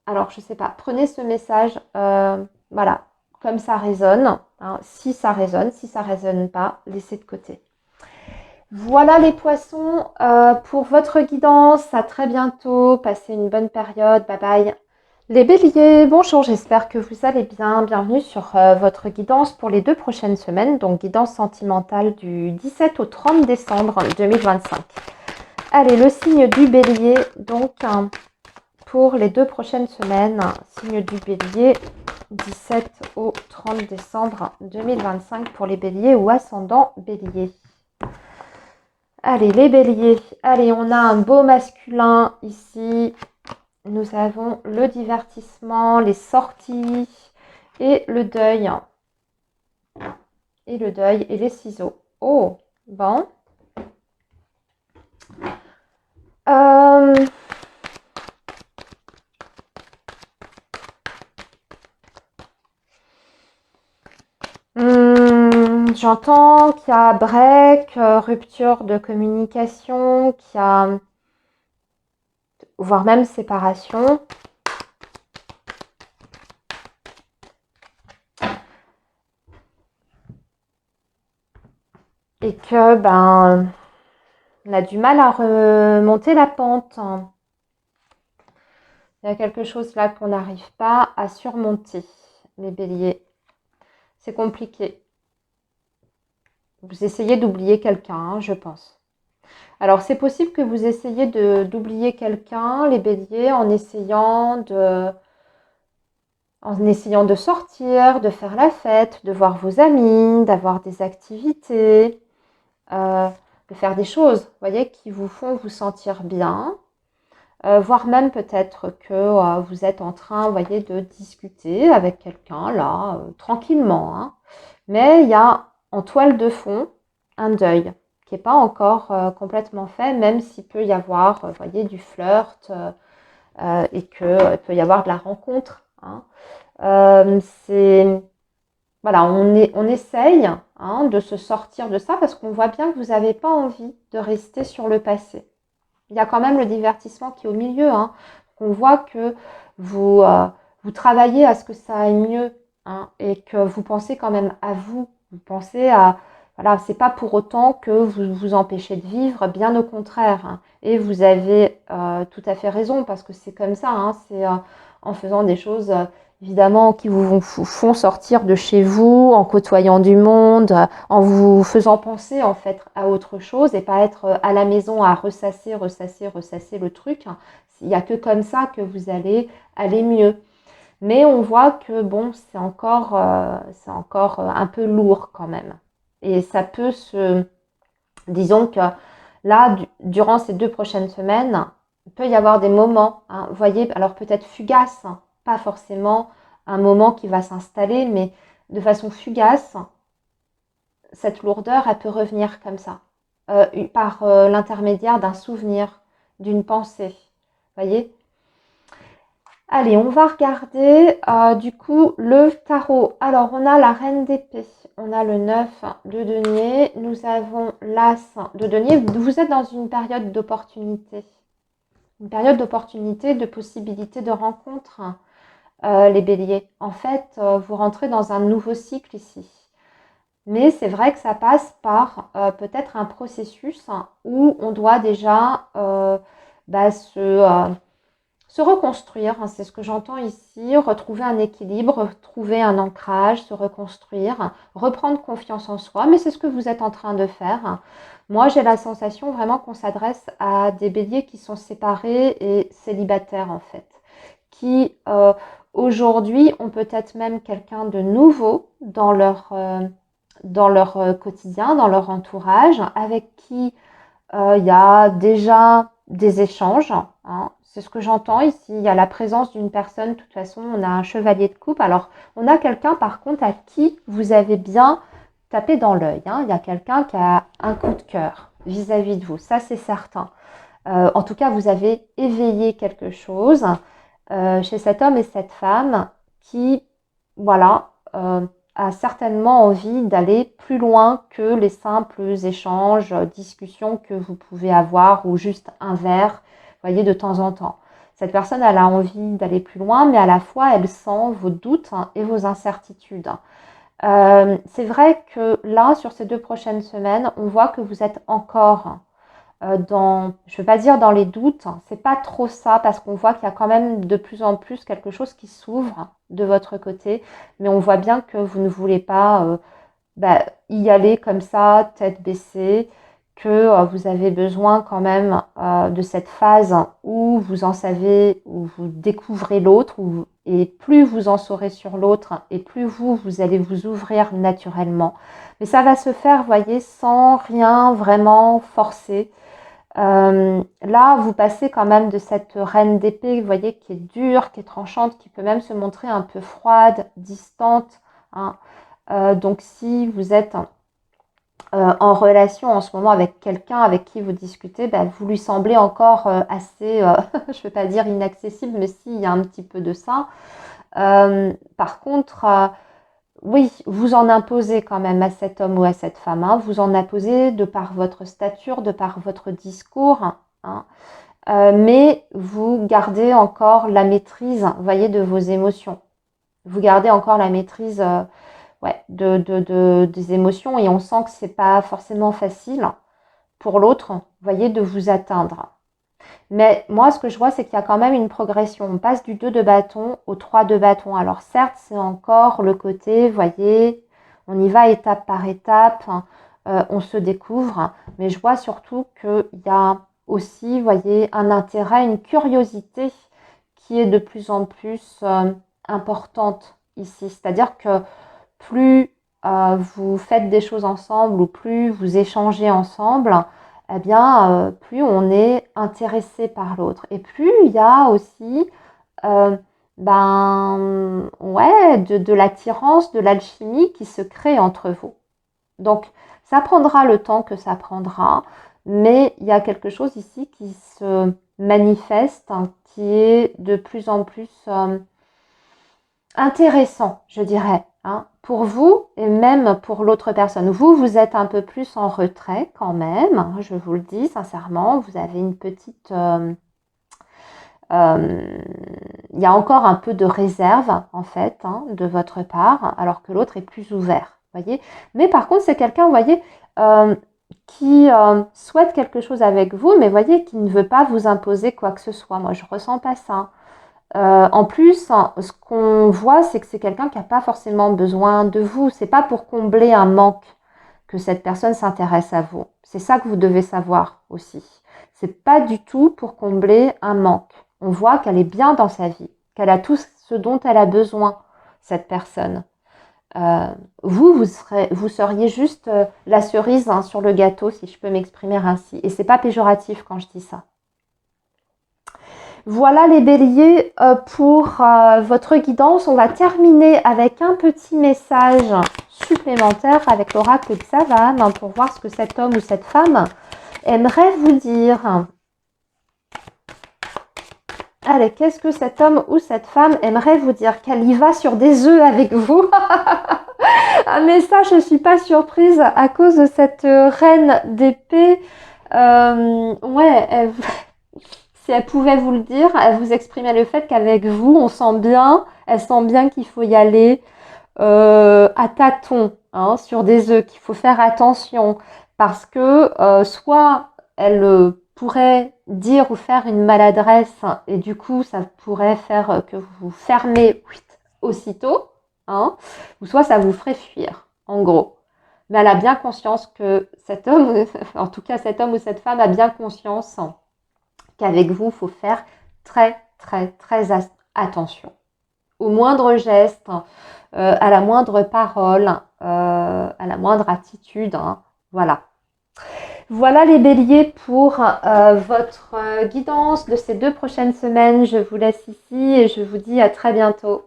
Alors, je ne sais pas, prenez ce message, voilà, comme ça résonne. Hein, si ça résonne pas, laissez de côté. Voilà les poissons pour votre guidance. À très bientôt. Passez une bonne période. Bye bye. Les béliers, bonjour, j'espère que vous allez bien. Bienvenue sur votre guidance pour les 2 prochaines semaines, donc guidance sentimentale du 17 au 30 décembre 2025. Allez, le signe du bélier, donc pour les 2 prochaines semaines, signe du bélier, 17 au 30 décembre 2025 pour les béliers ou ascendant bélier. Allez, les béliers, allez, on a un beau masculin ici. Nous avons le divertissement, les sorties et le deuil. Et le deuil et les ciseaux. Oh, bon. J'entends qu'il y a break, rupture de communication, qu'il y a voire même séparation. Et que on a du mal à remonter la pente. Il y a quelque chose là qu'on n'arrive pas à surmonter, les béliers. C'est compliqué. Vous essayez d'oublier quelqu'un, hein, je pense. Alors, c'est possible que vous essayiez d'oublier quelqu'un, les béliers, en essayant de sortir, de faire la fête, de voir vos amis, d'avoir des activités, de faire des choses, vous voyez, qui vous font vous sentir bien. Voire même peut-être que vous êtes en train, vous voyez, de discuter avec quelqu'un, là, tranquillement. Hein. Mais il y a en toile de fond un deuil qui n'est pas encore complètement fait, même s'il peut y avoir, vous voyez, du flirt et qu'il peut y avoir de la rencontre. Hein. C'est voilà, on essaye hein, de se sortir de ça parce qu'on voit bien que vous n'avez pas envie de rester sur le passé. Il y a quand même le divertissement qui est au milieu. Hein. On voit que vous, vous travaillez à ce que ça aille mieux hein, et que vous pensez quand même à vous. Vous pensez à... Voilà, c'est pas pour autant que vous vous empêchez de vivre, bien au contraire. Hein. Et vous avez tout à fait raison parce que c'est comme ça. Hein, c'est en faisant des choses évidemment qui vous font sortir de chez vous, en côtoyant du monde, en vous faisant penser en fait à autre chose et pas être à la maison à ressasser, ressasser, ressasser le truc. Il n'y a que comme ça que vous allez aller mieux. Mais on voit que bon, c'est encore un peu lourd quand même. Et ça peut se... Disons que là, durant ces 2 prochaines semaines, il peut y avoir des moments, hein, vous voyez, alors peut-être fugaces, hein, pas forcément un moment qui va s'installer, mais de façon fugace, cette lourdeur, elle peut revenir comme ça, par l'intermédiaire d'un souvenir, d'une pensée. Vous voyez? Allez, on va regarder du coup le tarot. Alors, on a la reine d'épée, on a le 9 de denier, nous avons l'as de denier. Vous êtes dans une période d'opportunité. Une période d'opportunité, de possibilité de rencontre, les béliers. En fait, vous rentrez dans un nouveau cycle ici. Mais c'est vrai que ça passe par peut-être un processus où on doit déjà se reconstruire, hein, c'est ce que j'entends ici, retrouver un équilibre, retrouver un ancrage, se reconstruire, reprendre confiance en soi, mais c'est ce que vous êtes en train de faire. Moi, j'ai la sensation vraiment qu'on s'adresse à des béliers qui sont séparés et célibataires en fait, qui aujourd'hui ont peut-être même quelqu'un de nouveau dans leur quotidien, dans leur entourage, avec qui il y a déjà des échanges. Hein. C'est ce que j'entends ici. Il y a la présence d'une personne. De toute façon, on a un chevalier de coupe. Alors, on a quelqu'un, par contre, à qui vous avez bien tapé dans l'œil. Hein. Il y a quelqu'un qui a un coup de cœur vis-à-vis de vous. Ça, c'est certain. En tout cas, vous avez éveillé quelque chose chez cet homme et cette femme qui, voilà, a certainement envie d'aller plus loin que les simples échanges, discussions que vous pouvez avoir ou juste un verre, voyez, de temps en temps. Cette personne, elle a envie d'aller plus loin, mais à la fois, elle sent vos doutes et vos incertitudes. C'est vrai que là, sur ces 2 prochaines semaines, on voit que vous êtes encore dans, je ne veux pas dire dans les doutes, c'est pas trop ça parce qu'on voit qu'il y a quand même de plus en plus quelque chose qui s'ouvre de votre côté, mais on voit bien que vous ne voulez pas y aller comme ça, tête baissée, que vous avez besoin quand même de cette phase où vous en savez, où vous découvrez l'autre, et plus vous en saurez sur l'autre, et plus vous allez vous ouvrir naturellement. Mais ça va se faire, voyez, sans rien vraiment forcer. Là, vous passez quand même de cette reine d'épée, vous voyez, qui est dure, qui est tranchante, qui peut même se montrer un peu froide, distante. Hein. Donc, si vous êtes en relation en ce moment avec quelqu'un avec qui vous discutez, vous lui semblez encore assez, je ne veux pas dire inaccessible, mais si, il y a un petit peu de ça. Par contre, oui, vous en imposez quand même à cet homme ou à cette femme. Hein. Vous en imposez de par votre stature, de par votre discours. Hein. Mais vous gardez encore la maîtrise, voyez, de vos émotions. Vous gardez encore la maîtrise des émotions et on sent que c'est pas forcément facile pour l'autre, voyez, de vous atteindre. Mais moi, ce que je vois, c'est qu'il y a quand même une progression. On passe du 2 de bâton au 3 de bâton. Alors certes, c'est encore le côté, voyez, on y va étape par étape, on se découvre. Mais je vois surtout qu'il y a aussi, voyez, un intérêt, une curiosité qui est de plus en plus importante ici. C'est-à-dire que plus vous faites des choses ensemble ou plus vous échangez ensemble, eh bien, plus on est intéressé par l'autre. Et plus il y a aussi euh, de l'attirance, de l'alchimie qui se crée entre vous. Donc, ça prendra le temps que ça prendra, mais il y a quelque chose ici qui se manifeste, hein, qui est de plus en plus intéressant, je dirais, hein, pour vous et même pour l'autre personne. Vous, vous êtes un peu plus en retrait quand même, hein, je vous le dis sincèrement. Vous avez une petite... il y a encore un peu de réserve, en fait, hein, de votre part, alors que l'autre est plus ouvert, voyez. Mais par contre, c'est quelqu'un, vous voyez, qui souhaite quelque chose avec vous, mais voyez, qui ne veut pas vous imposer quoi que ce soit. Moi, je ressens pas ça. En plus, hein, ce qu'on voit, c'est que c'est quelqu'un qui n'a pas forcément besoin de vous. C'est pas pour combler un manque que cette personne s'intéresse à vous. C'est ça que vous devez savoir aussi. C'est pas du tout pour combler un manque. On voit qu'elle est bien dans sa vie, qu'elle a tout ce dont elle a besoin, cette personne. Euh, vous seriez juste la cerise, hein, sur le gâteau, si je peux m'exprimer ainsi. Et c'est pas péjoratif quand je dis ça. Voilà les béliers, pour votre guidance. On va terminer avec un petit message supplémentaire avec l'oracle Xavan, hein, pour voir ce que cet homme ou cette femme aimerait vous dire. Allez, qu'est-ce que cet homme ou cette femme aimerait vous dire? Qu'elle y va sur des œufs avec vous? Ah, mais ça, je ne suis pas surprise à cause de cette reine d'épée. Ouais, si elle pouvait vous le dire, elle vous exprimait le fait qu'avec vous, on sent bien, elle sent bien qu'il faut y aller à tâtons, hein, sur des œufs, qu'il faut faire attention, parce que soit elle pourrait dire ou faire une maladresse, et du coup, ça pourrait faire que vous fermez aussitôt, hein, ou soit ça vous ferait fuir, en gros. Mais elle a bien conscience que cet homme, en tout cas cet homme ou cette femme a bien conscience qu'avec vous, il faut faire très, très, très attention. Au moindre geste, à la moindre parole, à la moindre attitude, hein, voilà. Voilà les béliers pour votre guidance de ces 2 prochaines semaines. Je vous laisse ici et je vous dis à très bientôt.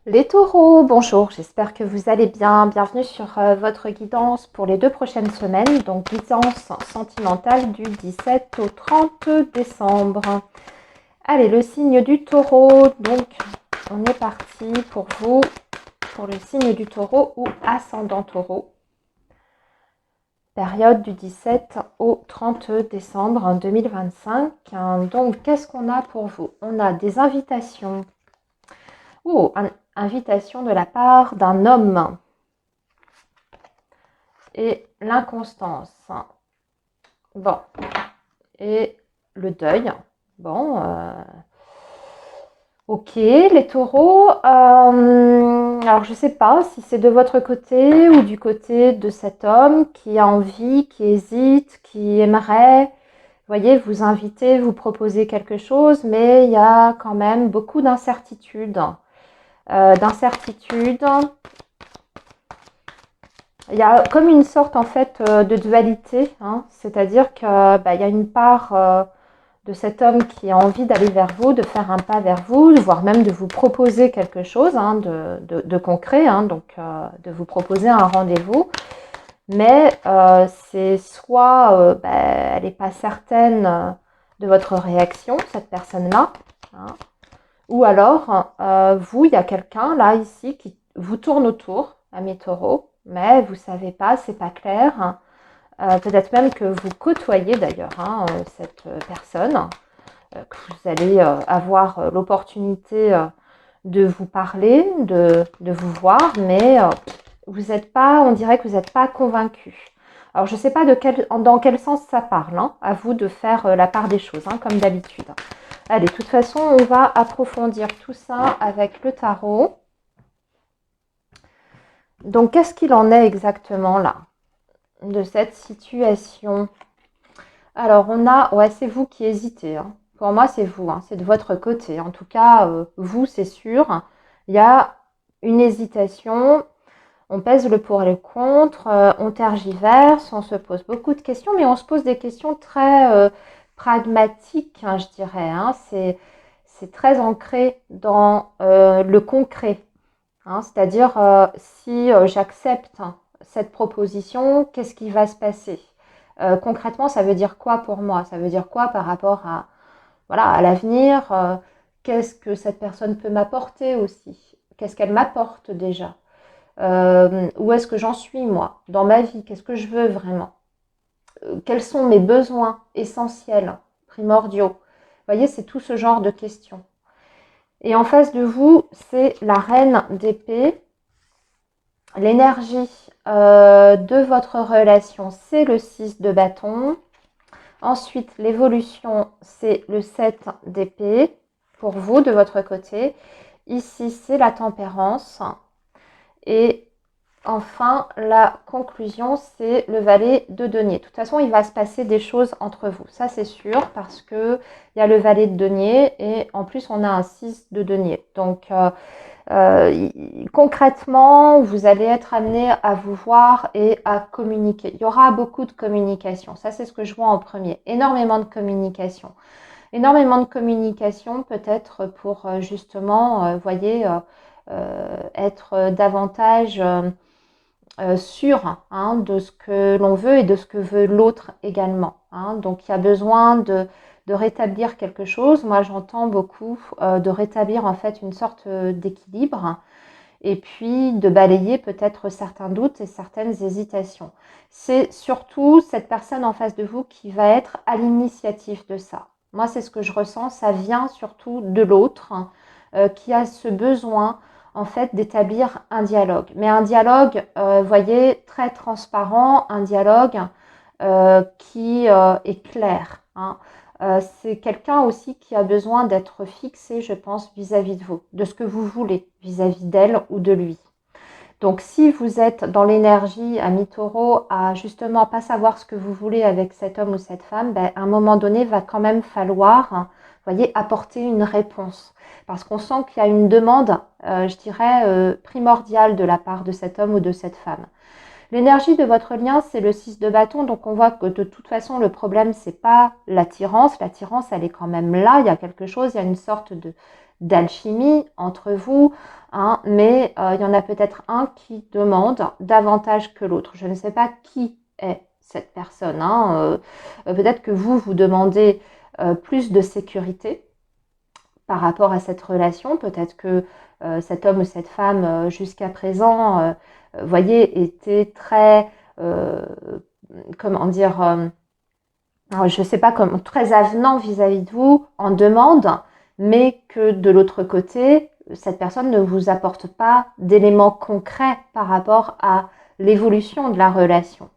Les taureaux, bonjour, j'espère que vous allez bien. Bienvenue sur votre guidance pour les 2 prochaines semaines, donc guidance sentimentale du 17 au 30 décembre. Allez, le signe du taureau, donc on est parti pour vous, pour le signe du taureau ou ascendant taureau. Période du 17 au 30 décembre 2025. Donc, qu'est-ce qu'on a pour vous? On a des invitations. Oh, invitation de la part d'un homme. Et l'inconstance. Bon. Et le deuil. Bon. Ok, les taureaux. Alors, je ne sais pas si c'est de votre côté ou du côté de cet homme qui a envie, qui hésite, qui aimerait, vous voyez, vous inviter, vous proposer quelque chose, mais il y a quand même beaucoup d'incertitudes. Il y a comme une sorte en fait de dualité, hein, c'est-à-dire qu'il y a une part de cet homme qui a envie d'aller vers vous, de faire un pas vers vous, voire même de vous proposer quelque chose, hein, de concret, hein, donc de vous proposer un rendez-vous. Mais c'est soit elle n'est pas certaine de votre réaction, cette personne-là, hein, ou alors vous, il y a quelqu'un là, ici, qui vous tourne autour, à mes taureaux, mais vous ne savez pas, c'est pas clair, hein. Peut-être même que vous côtoyez d'ailleurs, hein, cette personne, que vous allez avoir l'opportunité de vous parler, de vous voir, mais vous n'êtes pas, on dirait que vous n'êtes pas convaincu. Alors, je ne sais pas dans quel sens ça parle, hein, à vous de faire la part des choses, hein, comme d'habitude. Allez, de toute façon, on va approfondir tout ça avec le tarot. Donc, qu'est-ce qu'il en est exactement là, de cette situation? Alors, on a... Ouais, c'est vous qui hésitez, hein. Pour moi, c'est vous, hein. C'est de votre côté. En tout cas, vous, c'est sûr. Il y a une hésitation. On pèse le pour et le contre. On tergiverse. On se pose beaucoup de questions. Mais on se pose des questions très pragmatiques, hein, je dirais, hein. C'est très ancré dans le concret, hein. C'est-à-dire, si j'accepte cette proposition, qu'est-ce qui va se passer? Concrètement, ça veut dire quoi pour moi? Ça veut dire quoi par rapport à, voilà, à l'avenir? Qu'est-ce que cette personne peut m'apporter aussi? qu'est-ce qu'elle m'apporte déjà, où est-ce que j'en suis moi, dans ma vie, qu'est-ce que je veux vraiment, quels sont mes besoins essentiels, primordiaux. Vous voyez, c'est tout ce genre de questions. Et en face de vous, c'est la reine d'épée. L'énergie de votre relation, c'est le 6 de bâton. Ensuite, l'évolution, c'est le 7 d'épée pour vous, de votre côté. Ici, c'est la tempérance. Et enfin, la conclusion, c'est le valet de denier. De toute façon, il va se passer des choses entre vous. Ça, c'est sûr, parce qu'il y a le valet de denier et en plus, on a un 6 de denier. Donc, concrètement, vous allez être amené à vous voir et à communiquer. Il y aura beaucoup de communication. Ça, c'est ce que je vois en premier. Énormément de communication. Énormément de communication, peut-être pour justement, voyez, être davantage sûr hein, de ce que l'on veut et de ce que veut l'autre également. Hein. Donc, il y a besoin de rétablir quelque chose. Moi, j'entends beaucoup de rétablir en fait une sorte d'équilibre et puis de balayer peut-être certains doutes et certaines hésitations. C'est surtout cette personne en face de vous qui va être à l'initiative de ça. Moi, c'est ce que je ressens. Ça vient surtout de l'autre qui a ce besoin en fait d'établir un dialogue. Mais un dialogue, voyez, très transparent, un dialogue qui est clair. Hein. C'est quelqu'un aussi qui a besoin d'être fixé, je pense, vis-à-vis de vous, de ce que vous voulez vis-à-vis d'elle ou de lui. Donc, si vous êtes dans l'énergie à mi-taureau, à justement pas savoir ce que vous voulez avec cet homme ou cette femme, ben, à un moment donné, va quand même falloir, voyez, apporter une réponse. Parce qu'on sent qu'il y a une demande, je dirais, primordiale de la part de cet homme ou de cette femme. L'énergie de votre lien, c'est le 6 de bâton, donc on voit que de toute façon, le problème, c'est pas l'attirance. L'attirance, elle est quand même là, il y a quelque chose, il y a une sorte d'alchimie entre vous, hein, mais il y en a peut-être un qui demande davantage que l'autre. Je ne sais pas qui est cette personne. Hein, peut-être que vous demandez plus de sécurité par rapport à cette relation. Peut-être que cet homme ou cette femme, jusqu'à présent, voyez, était très, comment dire, je ne sais pas, comme très avenant vis-à-vis de vous, en demande, mais que de l'autre côté, cette personne ne vous apporte pas d'éléments concrets par rapport à l'évolution de la relation.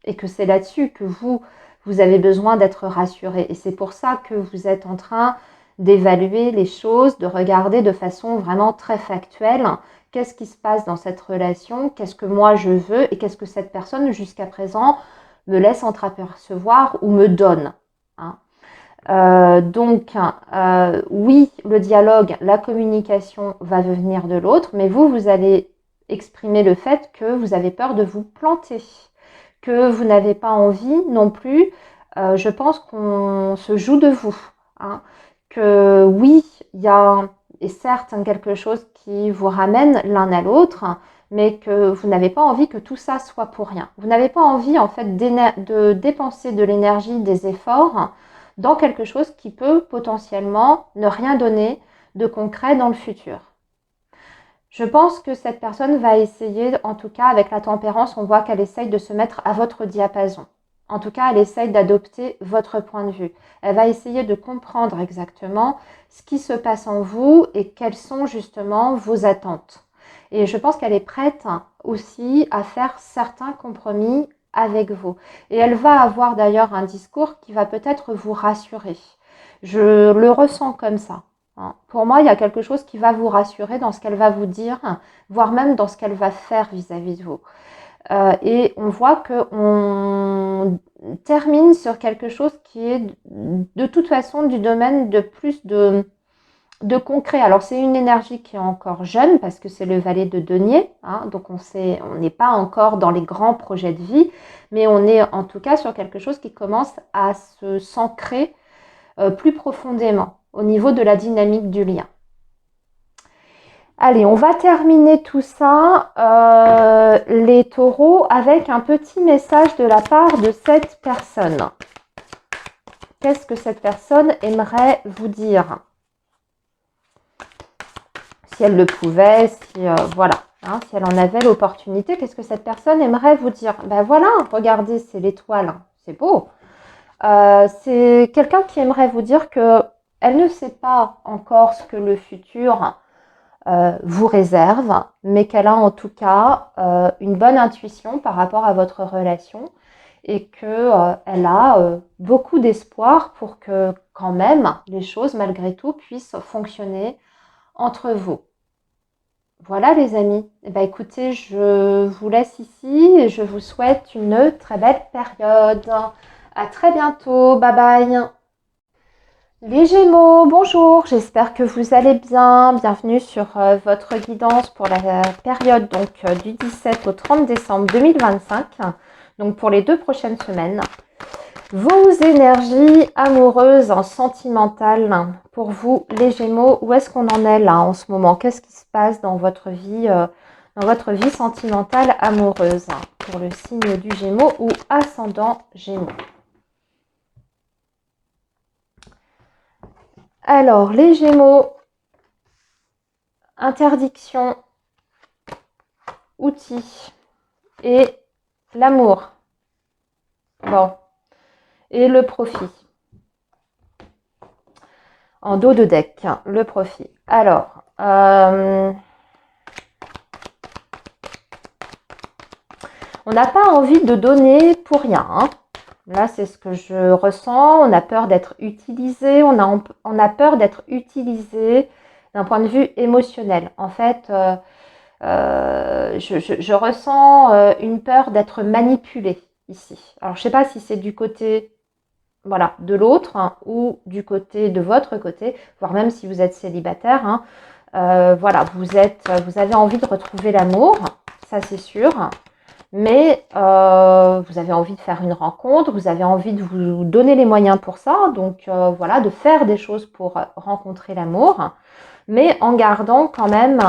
Et que c'est là-dessus que vous avez besoin d'être rassuré. Et c'est pour ça que vous êtes en train d'évaluer les choses, de regarder de façon vraiment très factuelle qu'est-ce qui se passe dans cette relation, qu'est-ce que moi je veux et qu'est-ce que cette personne jusqu'à présent me laisse entreapercevoir ou me donne. Hein. Donc, oui, le dialogue, la communication va venir de l'autre, mais vous allez exprimer le fait que vous avez peur de vous planter, que vous n'avez pas envie non plus, je pense qu'on se joue de vous. Hein. Que oui, il y a, et certes, quelque chose qui vous ramène l'un à l'autre, mais que vous n'avez pas envie que tout ça soit pour rien. Vous n'avez pas envie, en fait, de dépenser de l'énergie, des efforts dans quelque chose qui peut potentiellement ne rien donner de concret dans le futur. Je pense que cette personne va essayer, en tout cas avec la tempérance, on voit qu'elle essaye de se mettre à votre diapason. En tout cas, elle essaye d'adopter votre point de vue. Elle va essayer de comprendre exactement ce qui se passe en vous et quelles sont justement vos attentes. Et je pense qu'elle est prête aussi à faire certains compromis avec vous. Et elle va avoir d'ailleurs un discours qui va peut-être vous rassurer. Je le ressens comme ça. Pour moi, il y a quelque chose qui va vous rassurer dans ce qu'elle va vous dire, voire même dans ce qu'elle va faire vis-à-vis de vous. Et on voit qu'on termine sur quelque chose qui est de toute façon du domaine de plus de concret. Alors c'est une énergie qui est encore jeune parce que c'est le valet de denier, hein, donc on n'est pas encore dans les grands projets de vie, mais on est en tout cas sur quelque chose qui commence à s'ancrer plus profondément au niveau de la dynamique du lien. Allez, on va terminer tout ça, les taureaux, avec un petit message de la part de cette personne. Qu'est-ce que cette personne aimerait vous dire ? si elle le pouvait, si voilà, hein, si elle en avait l'opportunité, qu'est-ce que cette personne aimerait vous dire? Ben voilà, regardez, c'est l'étoile, c'est beau. C'est quelqu'un qui aimerait vous dire que elle ne sait pas encore ce que le futur vous réserve, mais qu'elle a en tout cas une bonne intuition par rapport à votre relation et qu'elle a beaucoup d'espoir pour que quand même les choses malgré tout puissent fonctionner entre vous. Voilà les amis, eh ben, écoutez, je vous laisse ici et je vous souhaite une très belle période. À très bientôt, bye bye. Les Gémeaux, bonjour, j'espère que vous allez bien. Bienvenue sur votre guidance pour la période donc du 17 au 30 décembre 2025, donc pour les 2 prochaines semaines. Vos énergies amoureuses, sentimentales, pour vous les Gémeaux, où est-ce qu'on en est là en ce moment? Qu'est-ce qui se passe dans votre vie sentimentale amoureuse pour le signe du Gémeaux ou ascendant Gémeaux? Alors, les Gémeaux, interdiction, outils et l'amour. Bon, et le profit. En dos de deck, le profit. Alors, on n'a pas envie de donner pour rien. Hein. Là, c'est ce que je ressens. On a peur d'être utilisé. On a peur d'être utilisé d'un point de vue émotionnel. En fait, je ressens une peur d'être manipulée ici. Alors, je ne sais pas si c'est du côté voilà, de l'autre hein, ou du côté de votre côté, voire même si vous êtes célibataire. Hein, voilà, vous avez envie de retrouver l'amour, ça c'est sûr. Mais vous avez envie de faire une rencontre, vous avez envie de vous donner les moyens pour ça, donc voilà, de faire des choses pour rencontrer l'amour, mais en gardant quand même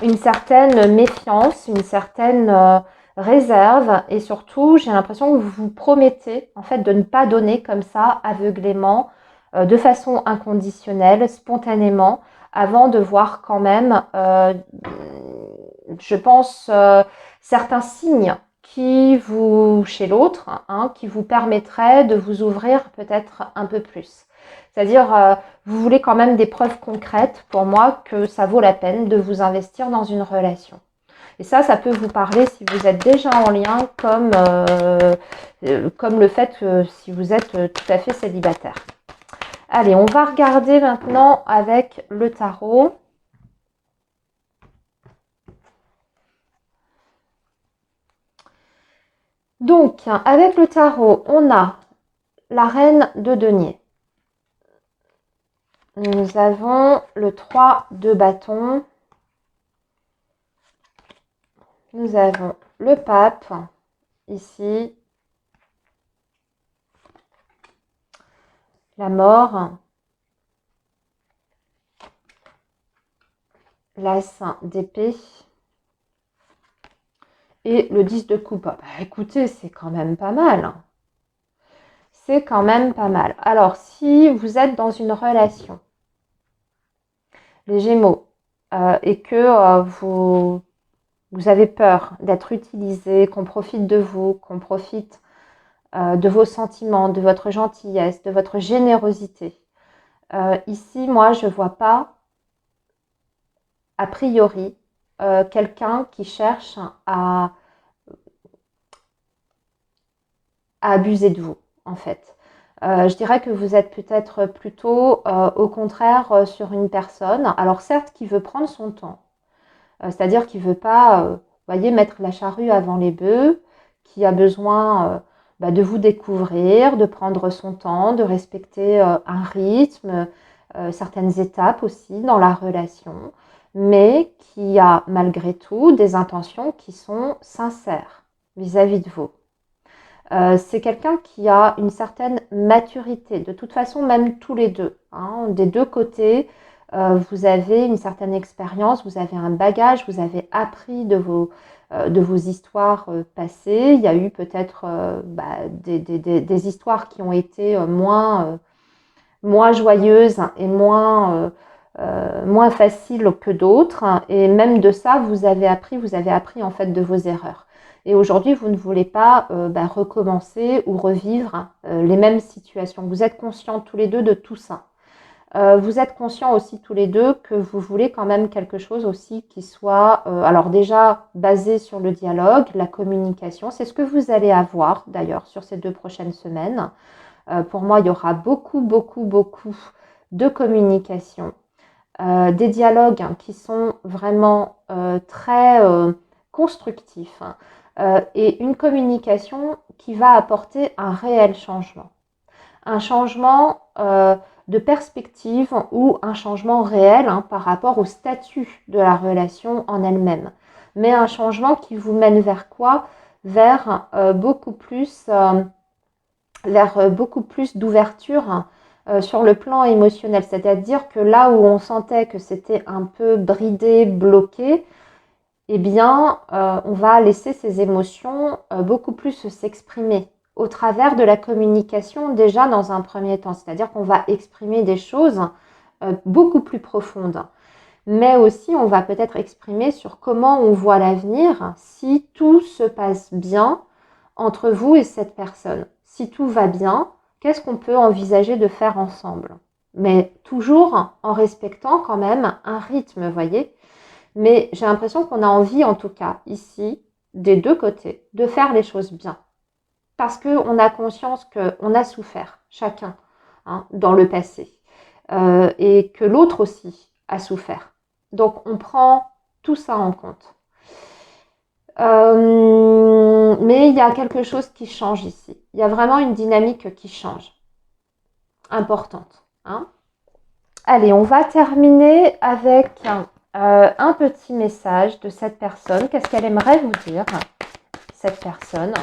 une certaine méfiance, une certaine réserve, et surtout, j'ai l'impression que vous vous promettez en fait de ne pas donner comme ça aveuglément, de façon inconditionnelle, spontanément, avant de voir quand même, je pense, certains signes chez l'autre, hein, qui vous permettraient de vous ouvrir peut-être un peu plus. C'est-à-dire, vous voulez quand même des preuves concrètes pour moi que ça vaut la peine de vous investir dans une relation. Et ça peut vous parler si vous êtes déjà en lien, comme le fait que si vous êtes tout à fait célibataire. Allez, on va regarder maintenant avec le tarot. Donc, avec le tarot, on a la reine de denier. Nous avons le 3 de bâton. Nous avons le pape, ici. La mort. L'as d'épée. Et le 10 de coupe. Bah, écoutez, c'est quand même pas mal. C'est quand même pas mal. Alors, si vous êtes dans une relation, les Gémeaux, et que vous avez peur d'être utilisé, qu'on profite de vous, qu'on profite de vos sentiments, de votre gentillesse, de votre générosité. Ici, moi, je ne vois pas, a priori, quelqu'un qui cherche à abuser de vous, en fait. Je dirais que vous êtes peut-être plutôt, au contraire, sur une personne, alors certes, qui veut prendre son temps, c'est-à-dire qui ne veut pas, voyez, mettre la charrue avant les bœufs, qui a besoin de vous découvrir, de prendre son temps, de respecter un rythme, certaines étapes aussi dans la relation, mais qui a malgré tout des intentions qui sont sincères vis-à-vis de vous. C'est quelqu'un qui a une certaine maturité, de toute façon même tous les deux, hein, des deux côtés. Vous avez une certaine expérience, vous avez un bagage, vous avez appris de vos histoires passées. Il y a eu peut-être des histoires qui ont été moins joyeuses et moins moins faciles que d'autres. Et même de ça, vous avez appris en fait de vos erreurs. Et aujourd'hui, vous ne voulez pas recommencer ou revivre les mêmes situations. Vous êtes conscients tous les deux de tout ça. Vous êtes conscients aussi tous les deux que vous voulez quand même quelque chose aussi qui soit, alors déjà basé sur le dialogue, la communication. C'est ce que vous allez avoir d'ailleurs sur ces 2 prochaines semaines. Pour moi, il y aura beaucoup, beaucoup, beaucoup de communication. Des dialogues qui sont vraiment très constructifs et une communication qui va apporter un réel changement. Un changement de perspective ou un changement réel par rapport au statut de la relation en elle-même. Mais un changement qui vous mène vers quoi? Vers beaucoup plus d'ouverture sur le plan émotionnel. C'est-à-dire que là où on sentait que c'était un peu bridé, bloqué, eh bien, on va laisser ces émotions beaucoup plus s'exprimer au travers de la communication déjà dans un premier temps. C'est-à-dire qu'on va exprimer des choses beaucoup plus profondes. Mais aussi, on va peut-être exprimer sur comment on voit l'avenir si tout se passe bien entre vous et cette personne. Si tout va bien, qu'est-ce qu'on peut envisager de faire ensemble? Mais toujours en respectant quand même un rythme, vous voyez. Mais j'ai l'impression qu'on a envie, en tout cas ici, des deux côtés, de faire les choses bien. Parce qu'on a conscience qu'on a souffert, chacun, dans le passé. Et que l'autre aussi a souffert. Donc on prend tout ça en compte. Mais il y a quelque chose qui change ici. Il y a vraiment une dynamique qui change. Importante. Allez, on va terminer avec un petit message de cette personne. Qu'est-ce qu'elle aimerait vous dire, cette personne?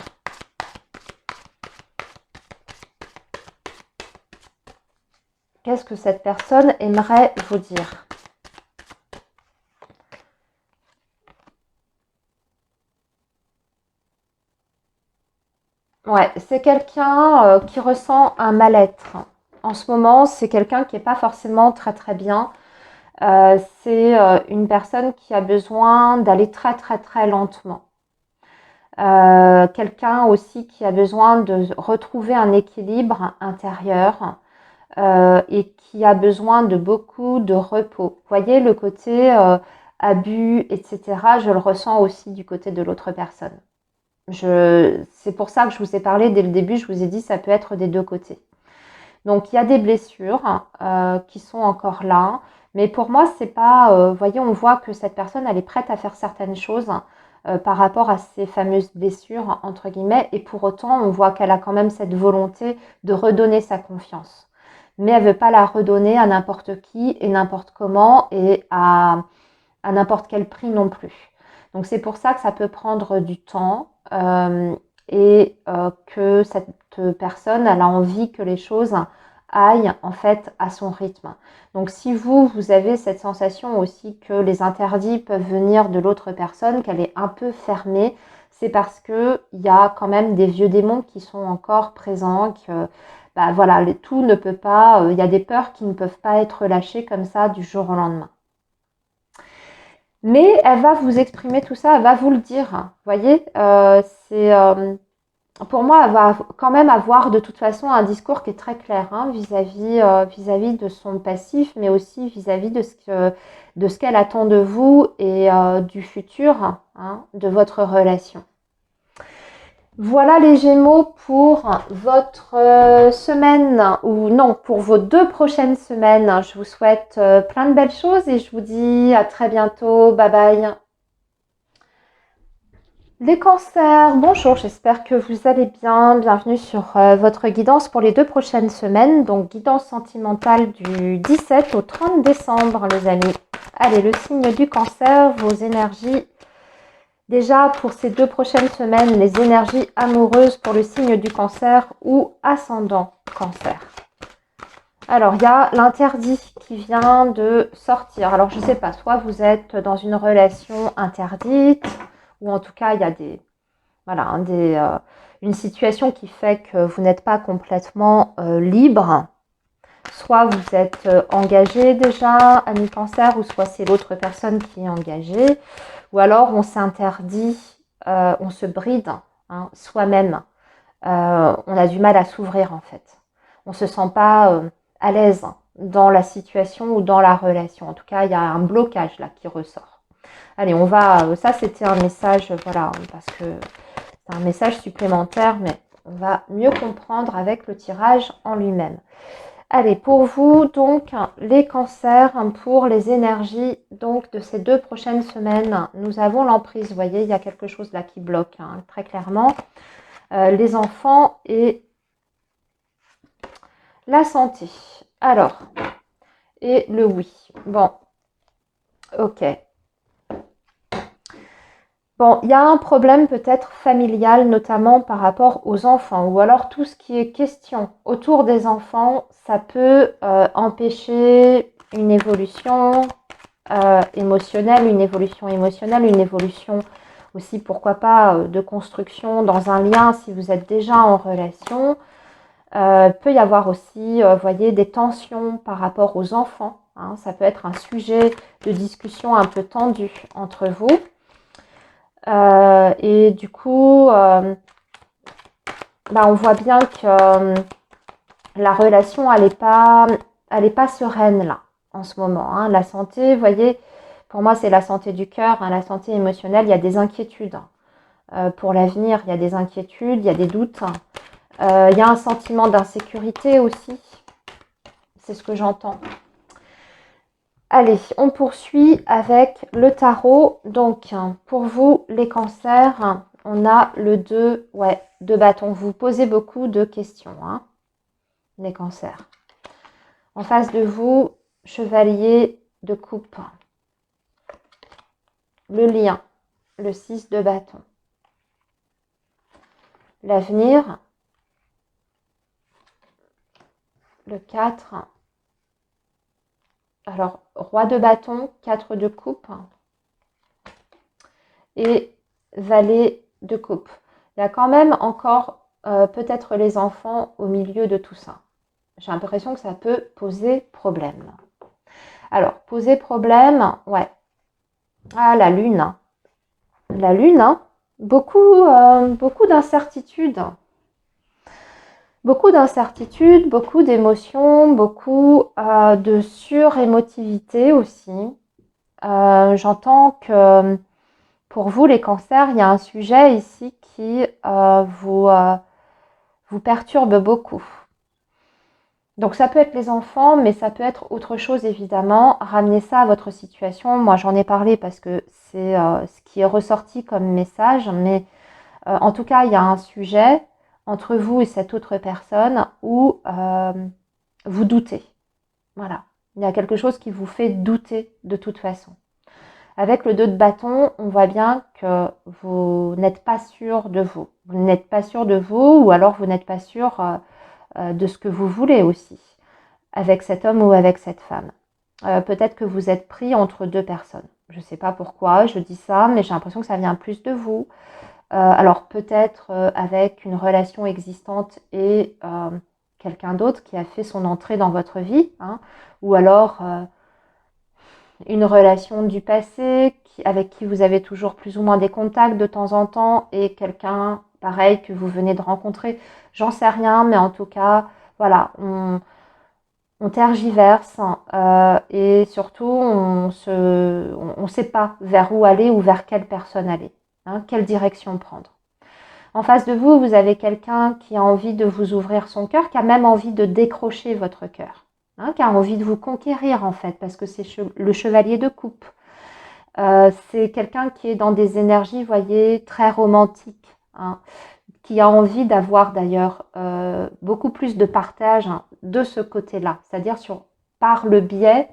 Qu'est-ce que cette personne aimerait vous dire? Ouais, c'est quelqu'un qui ressent un mal-être. En ce moment, c'est quelqu'un qui n'est pas forcément très très bien. C'est une personne qui a besoin d'aller très très très lentement. Quelqu'un aussi qui a besoin de retrouver un équilibre intérieur et qui a besoin de beaucoup de repos. Vous voyez, le côté abus, etc., je le ressens aussi du côté de l'autre personne. C'est pour ça que je vous ai parlé dès le début, je vous ai dit ça peut être des deux côtés. Donc il y a des blessures qui sont encore là, mais pour moi c'est pas, vous voyez, on voit que cette personne elle est prête à faire certaines choses par rapport à ces fameuses blessures entre guillemets, et pour autant on voit qu'elle a quand même cette volonté de redonner sa confiance. Mais elle veut pas la redonner à n'importe qui et n'importe comment et à n'importe quel prix non plus. Donc c'est pour ça que ça peut prendre du temps et que cette personne elle a envie que les choses aillent en fait à son rythme. Donc si vous avez cette sensation aussi que les interdits peuvent venir de l'autre personne, qu'elle est un peu fermée, c'est parce que il y a quand même des vieux démons qui sont encore présents, que voilà, tout ne peut pas, il y a des peurs qui ne peuvent pas être lâchées comme ça du jour au lendemain. Mais elle va vous exprimer tout ça, elle va vous le dire. Vous voyez, pour moi, elle va quand même avoir de toute façon un discours qui est très clair vis-à-vis de son passif, mais aussi vis-à-vis de ce qu'elle attend de vous et du futur de votre relation. Voilà les Gémeaux pour votre semaine, ou non, pour vos 2 prochaines semaines. Je vous souhaite plein de belles choses et je vous dis à très bientôt. Bye bye. Les cancers, bonjour, j'espère que vous allez bien. Bienvenue sur votre guidance pour les 2 prochaines semaines. Donc guidance sentimentale du 17 au 30 décembre les amis. Allez, le signe du cancer, vos énergies. Déjà, pour ces 2 prochaines semaines, les énergies amoureuses pour le signe du cancer ou ascendant cancer. Alors, il y a l'interdit qui vient de sortir. Alors, je ne sais pas, soit vous êtes dans une relation interdite, ou en tout cas, il y a une situation qui fait que vous n'êtes pas complètement libre. Soit vous êtes engagé déjà, ami Cancer, ou soit c'est l'autre personne qui est engagée. Ou alors on s'interdit, on se bride hein, soi-même. On a du mal à s'ouvrir en fait. On ne se sent pas à l'aise dans la situation ou dans la relation. En tout cas, il y a un blocage là qui ressort. Allez, on va... ça, c'était un message, voilà, parce que c'est un message supplémentaire, mais on va mieux comprendre avec le tirage en lui-même. Allez, pour vous, donc, les cancers, pour les énergies donc, de ces 2 prochaines semaines, nous avons l'emprise. Vous voyez, il y a quelque chose là qui bloque, hein, très clairement. Les enfants et la santé. Alors, et le oui. Bon, ok. Bon, il y a un problème peut-être familial, notamment par rapport aux enfants, ou alors tout ce qui est question autour des enfants, ça peut empêcher une évolution émotionnelle, une évolution aussi, pourquoi pas, de construction dans un lien si vous êtes déjà en relation. Peut y avoir aussi, voyez, des tensions par rapport aux enfants. Hein, ça peut être un sujet de discussion un peu tendu entre vous. Et du coup, on voit bien que la relation, elle est pas sereine là, en ce moment. Hein. La santé, vous voyez, pour moi, c'est la santé du cœur, hein, la santé émotionnelle, il y a des inquiétudes. Pour l'avenir, il y a des inquiétudes, il y a des doutes. Il y a un sentiment d'insécurité aussi. C'est ce que j'entends. Allez, on poursuit avec le tarot. Donc, pour vous, les cancers, on a le 2 de bâton. Vous posez beaucoup de questions, hein, les cancers. En face de vous, chevalier de coupe. Le lien, le 6 de bâton. L'avenir, le 4. Alors, roi de bâton, 4 de coupe. Et valet de coupe. Il y a quand même encore peut-être les enfants au milieu de tout ça. J'ai l'impression que ça peut poser problème. Alors, poser problème, ouais. Ah, la lune. La lune, hein. Beaucoup d'incertitudes. Beaucoup d'incertitudes, beaucoup d'émotions, beaucoup de surémotivité aussi. J'entends que pour vous, les cancers, il y a un sujet ici qui vous perturbe beaucoup. Donc ça peut être les enfants, mais ça peut être autre chose évidemment. Ramenez ça à votre situation. Moi, j'en ai parlé parce que c'est ce qui est ressorti comme message, mais en tout cas, il y a un sujet entre vous et cette autre personne où vous doutez. Voilà. Il y a quelque chose qui vous fait douter de toute façon. Avec le 2 de bâton, on voit bien que vous n'êtes pas sûr de vous. Vous n'êtes pas sûr de vous ou alors vous n'êtes pas sûr de ce que vous voulez aussi avec cet homme ou avec cette femme. Peut-être que vous êtes pris entre 2 personnes. Je ne sais pas pourquoi je dis ça, mais j'ai l'impression que ça vient plus de vous. Alors peut-être avec une relation existante et quelqu'un d'autre qui a fait son entrée dans votre vie, hein, ou alors une relation du passé avec qui vous avez toujours plus ou moins des contacts de temps en temps et quelqu'un pareil que vous venez de rencontrer. J'en sais rien, mais en tout cas, voilà, on tergiverse et surtout on ne sait pas vers où aller ou vers quelle personne aller, hein, quelle direction prendre. En face de vous, vous avez quelqu'un qui a envie de vous ouvrir son cœur, qui a même envie de décrocher votre cœur, hein, qui a envie de vous conquérir en fait, parce que c'est le chevalier de coupe. C'est quelqu'un qui est dans des énergies, vous voyez, très romantiques, hein, qui a envie d'avoir d'ailleurs beaucoup plus de partage, hein, de ce côté-là, c'est-à-dire par le biais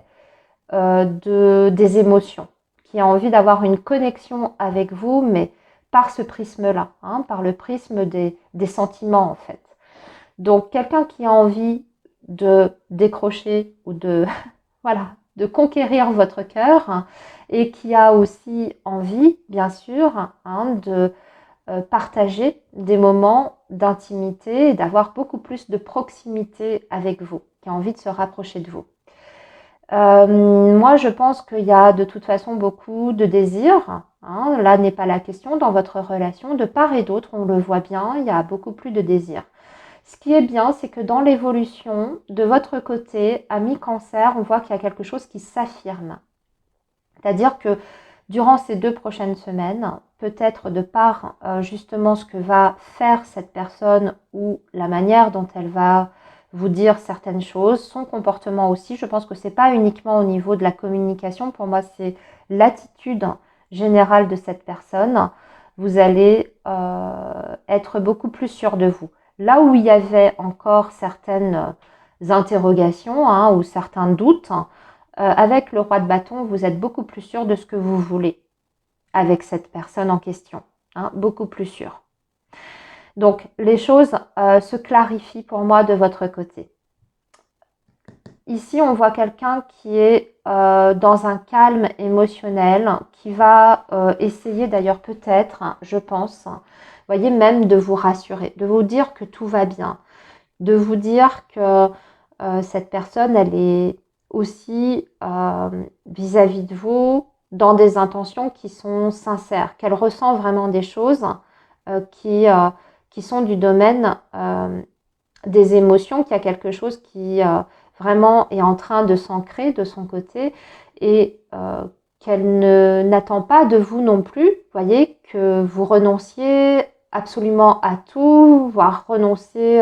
des émotions, qui a envie d'avoir une connexion avec vous, mais par ce prisme-là, hein, par le prisme des sentiments en fait. Donc quelqu'un qui a envie de décrocher ou de, voilà, de conquérir votre cœur, hein, et qui a aussi envie, bien sûr, hein, de partager des moments d'intimité et d'avoir beaucoup plus de proximité avec vous. qui a envie de se rapprocher de vous. Moi, je pense qu'il y a de toute façon beaucoup de désirs. Hein. Là n'est pas la question dans votre relation. De part et d'autre, on le voit bien, il y a beaucoup plus de désirs. Ce qui est bien, c'est que dans l'évolution, de votre côté, ami Cancer, on voit qu'il y a quelque chose qui s'affirme. C'est-à-dire que durant ces 2 prochaines semaines, peut-être de par justement ce que va faire cette personne ou la manière dont elle va vous dire certaines choses, son comportement aussi, je pense que ce n'est pas uniquement au niveau de la communication, pour moi c'est l'attitude générale de cette personne, vous allez être beaucoup plus sûr de vous. Là où il y avait encore certaines interrogations hein, ou certains doutes, avec le roi de bâton, vous êtes beaucoup plus sûr de ce que vous voulez avec cette personne en question, hein, beaucoup plus sûr. Donc, les choses se clarifient pour moi de votre côté. Ici, on voit quelqu'un qui est dans un calme émotionnel, qui va essayer d'ailleurs peut-être, je pense, vous voyez, même de vous rassurer, de vous dire que tout va bien, de vous dire que cette personne, elle est aussi vis-à-vis de vous dans des intentions qui sont sincères, qu'elle ressent vraiment des choses qui sont du domaine des émotions, qu'il y a quelque chose qui vraiment est en train de s'ancrer de son côté et qu'elle n'attend pas de vous non plus, vous voyez, que vous renonciez absolument à tout, voire renoncer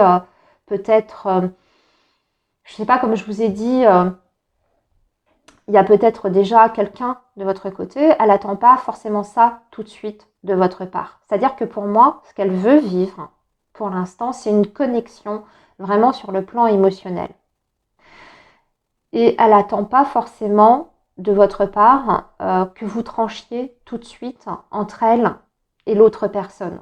peut-être, je ne sais pas, comme je vous ai dit, il y a peut-être déjà quelqu'un de votre côté, elle n'attend pas forcément ça tout de suite de votre part. C'est-à-dire que pour moi, ce qu'elle veut vivre, pour l'instant, c'est une connexion vraiment sur le plan émotionnel. Et elle n'attend pas forcément de votre part que vous tranchiez tout de suite entre elle et l'autre personne.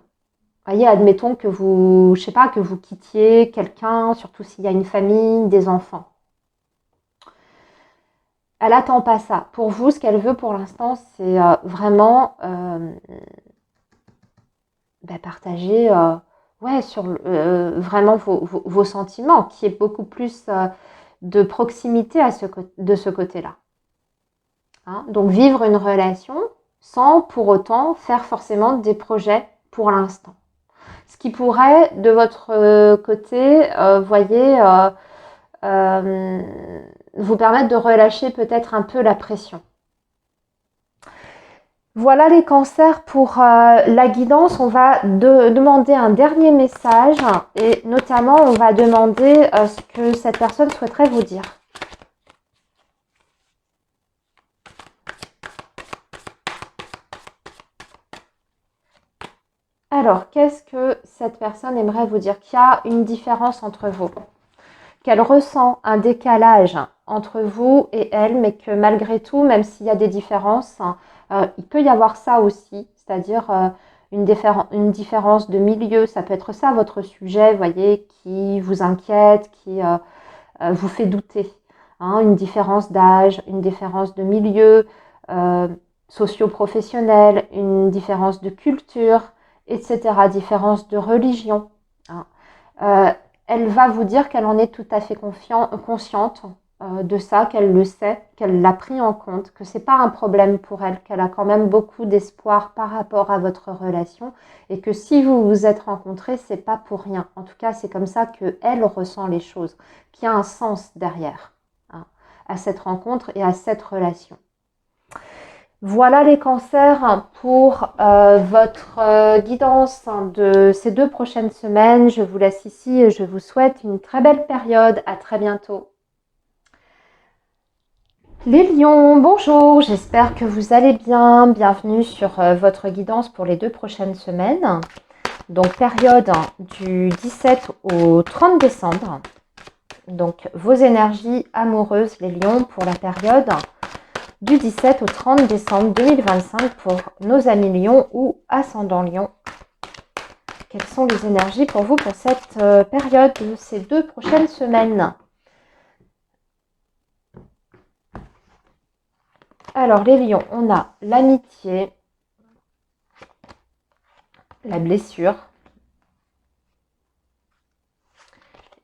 Voyez, admettons que vous, je sais pas, que vous quittiez quelqu'un, surtout s'il y a une famille, des enfants. Elle n'attend pas ça. Pour vous, ce qu'elle veut pour l'instant, c'est vraiment partager ouais, sur vraiment vos sentiments, qui est beaucoup plus de proximité de ce côté-là. Hein. Donc vivre une relation sans pour autant faire forcément des projets pour l'instant. Ce qui pourrait, de votre côté, voyez, vous permettre de relâcher peut-être un peu la pression. Voilà les cancers pour la guidance. On va demander un dernier message et notamment on va demander ce que cette personne souhaiterait vous dire. Alors, qu'est-ce que cette personne aimerait vous dire? Qu'il y a une différence entre vous, qu'elle ressent un décalage entre vous et elle, mais que malgré tout, même s'il y a des différences, il peut y avoir ça aussi, c'est-à-dire une différence de milieu. Ça peut être ça votre sujet, vous voyez, qui vous inquiète, qui vous fait douter. Hein, une différence d'âge, une différence de milieu socio-professionnel, une différence de culture, etc. Différence de religion. Hein. Elle va vous dire qu'elle en est tout à fait consciente de ça, qu'elle le sait, qu'elle l'a pris en compte, que c'est pas un problème pour elle, qu'elle a quand même beaucoup d'espoir par rapport à votre relation et que si vous vous êtes rencontrés, c'est pas pour rien. En tout cas, c'est comme ça qu'elle ressent les choses, qu'il y a un sens derrière hein, à cette rencontre et à cette relation. Voilà les cancers pour votre guidance de ces 2 prochaines semaines. Je vous laisse ici et je vous souhaite une très belle période. À très bientôt. Les lions, bonjour, j'espère que vous allez bien. Bienvenue sur votre guidance pour les 2 prochaines semaines. Donc période du 17 au 30 décembre. Donc vos énergies amoureuses, les lions, pour la période du 17 au 30 décembre 2025 pour nos amis lions ou ascendants lions. Quelles sont les énergies pour vous pour cette période de ces 2 prochaines semaines? Alors les lions, on a l'amitié, la blessure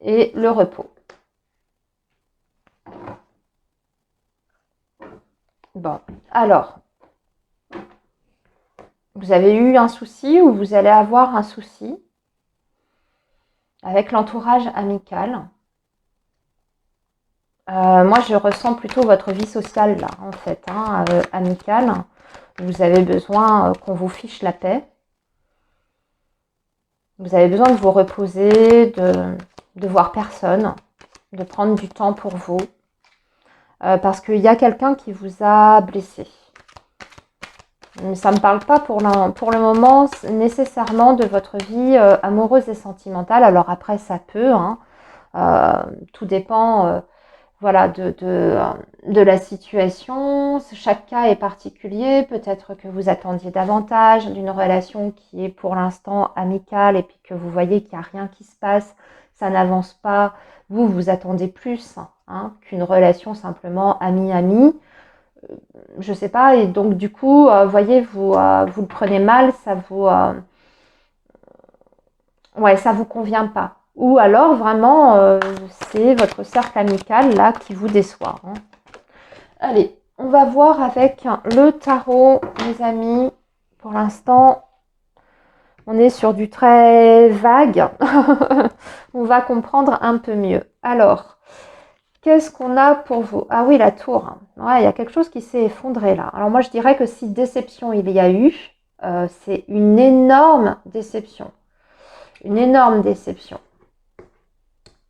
et le repos. Bon, alors, vous avez eu un souci ou vous allez avoir un souci avec l'entourage amical. Moi, je ressens plutôt votre vie sociale, là, en fait, hein, amicale. Vous avez besoin qu'on vous fiche la paix. Vous avez besoin de vous reposer, de voir personne, de prendre du temps pour vous. Parce qu'il y a quelqu'un qui vous a blessé. Ça ne me parle pas pour le moment nécessairement de votre vie amoureuse et sentimentale. Alors après, ça peut, hein. Tout dépend voilà, de la situation. Chaque cas est particulier. Peut-être que vous attendiez davantage d'une relation qui est pour l'instant amicale et puis que vous voyez qu'il n'y a rien qui se passe, ça n'avance pas. Vous attendez plus hein, qu'une relation simplement ami-ami. Je ne sais pas. Et donc, du coup, voyez, vous le prenez mal, ouais, ça vous convient pas. Ou alors, vraiment, c'est votre cercle amical, là, qui vous déçoit. Hein. Allez, on va voir avec le tarot, les amis. Pour l'instant, on est sur du très vague. On va comprendre un peu mieux. Alors, qu'est-ce qu'on a pour vous? Ah oui, la tour. Ouais, il y a quelque chose qui s'est effondré là. Alors moi, je dirais que si déception il y a eu, c'est une énorme déception. Une énorme déception.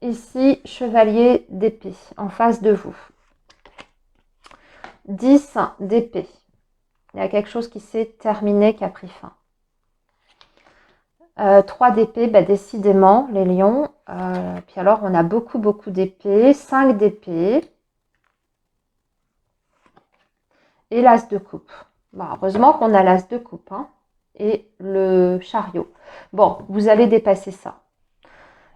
Ici, chevalier d'épée en face de vous. 10 d'épée. Il y a quelque chose qui s'est terminé, qui a pris fin. 3 d'épée, bah, décidément, les lions. Puis alors, on a beaucoup d'épée. 5 d'épée. Et l'as de coupe. Bon, heureusement qu'on a l'as de coupe. Hein, et le chariot. Bon, vous allez dépasser ça.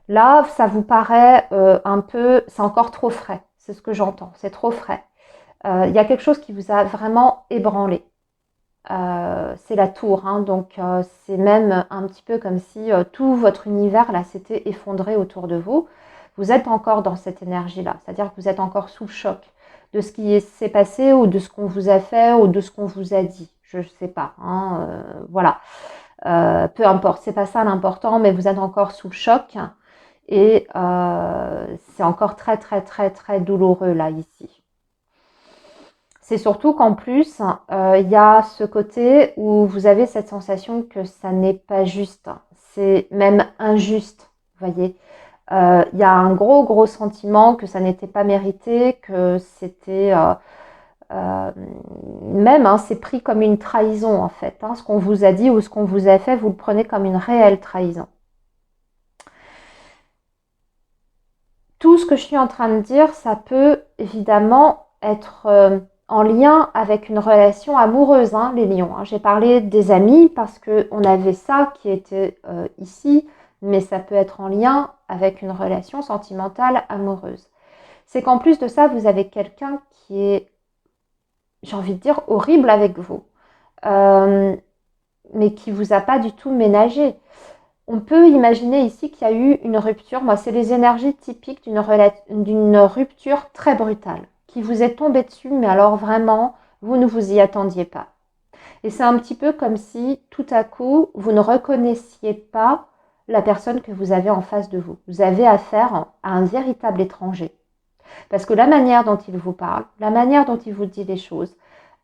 Là, ça vous paraît un peu... C'est encore trop frais. C'est ce que j'entends. C'est trop frais. Il y a quelque chose qui vous a vraiment ébranlé. C'est la tour, hein, donc c'est même un petit peu comme si tout votre univers là s'était effondré autour de vous. Vous êtes encore dans cette énergie-là, c'est-à-dire que vous êtes encore sous le choc de ce qui s'est passé ou de ce qu'on vous a fait ou de ce qu'on vous a dit. Je ne sais pas, hein, voilà. Peu importe, c'est pas ça l'important, mais vous êtes encore sous le choc et c'est encore très douloureux là ici. C'est surtout qu'en plus, il y a ce côté où vous avez cette sensation que ça n'est pas juste. C'est même injuste, vous voyez. Il y a un gros sentiment que ça n'était pas mérité, que c'était... même, hein, c'est pris comme une trahison, en fait. Hein. Ce qu'on vous a dit ou ce qu'on vous a fait, vous le prenez comme une réelle trahison. Tout ce que je suis en train de dire, ça peut évidemment être... en lien avec une relation amoureuse, hein, les lions. Hein. J'ai parlé des amis parce qu'on avait ça qui était ici, mais ça peut être en lien avec une relation sentimentale amoureuse. C'est qu'en plus de ça, vous avez quelqu'un qui est, j'ai envie de dire, horrible avec vous, mais qui ne vous a pas du tout ménagé. On peut imaginer ici qu'il y a eu une rupture. Moi, c'est les énergies typiques d'une rupture très brutale qui vous est tombée dessus, mais alors vraiment, vous ne vous y attendiez pas. Et c'est un petit peu comme si, tout à coup, vous ne reconnaissiez pas la personne que vous avez en face de vous. Vous avez affaire à un véritable étranger. Parce que la manière dont il vous parle, la manière dont il vous dit les choses,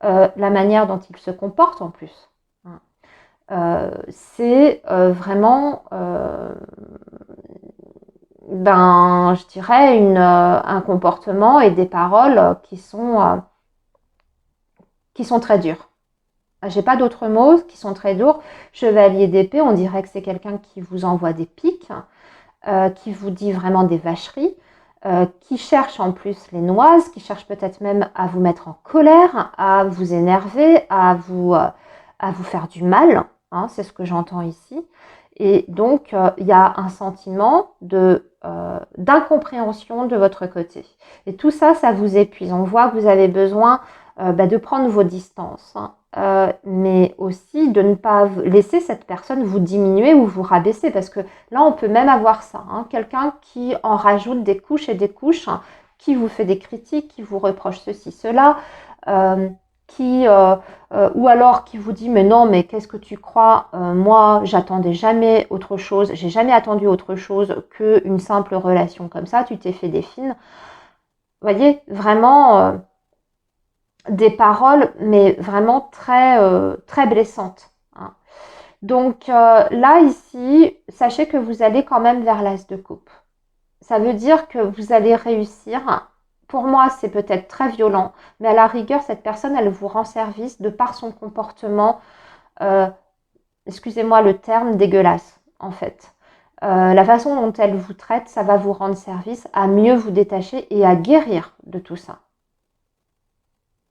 la manière dont il se comporte en plus, c'est vraiment, je dirais, un comportement et des paroles qui sont très durs. J'ai pas d'autres mots, qui sont très durs. Chevalier d'épée, on dirait que c'est quelqu'un qui vous envoie des piques, qui vous dit vraiment des vacheries, qui cherche en plus les noises, qui cherche peut-être même à vous mettre en colère, à vous énerver, à vous faire du mal. Hein, c'est ce que j'entends ici. Et donc, il y a un sentiment d'incompréhension de votre côté. Et tout ça, ça vous épuise. On voit que vous avez besoin de prendre vos distances, hein, mais aussi de ne pas laisser cette personne vous diminuer ou vous rabaisser, parce que là, on peut même avoir ça, hein, quelqu'un qui en rajoute des couches et des couches, hein, qui vous fait des critiques, qui vous reproche ceci, cela. ou alors qui vous dit mais non, mais qu'est-ce que tu crois, moi j'attendais jamais autre chose, j'ai jamais attendu autre chose qu'une simple relation comme ça, tu t'es fait des fines. Vous voyez, vraiment des paroles, mais vraiment très blessantes, hein. Donc là, ici, sachez que vous allez quand même vers l'as de coupe. Ça veut dire que vous allez réussir. Pour moi, c'est peut-être très violent, mais à la rigueur, cette personne, elle vous rend service de par son comportement, euh, excusez-moi le terme, dégueulasse, en fait. La façon dont elle vous traite, ça va vous rendre service à mieux vous détacher et à guérir de tout ça.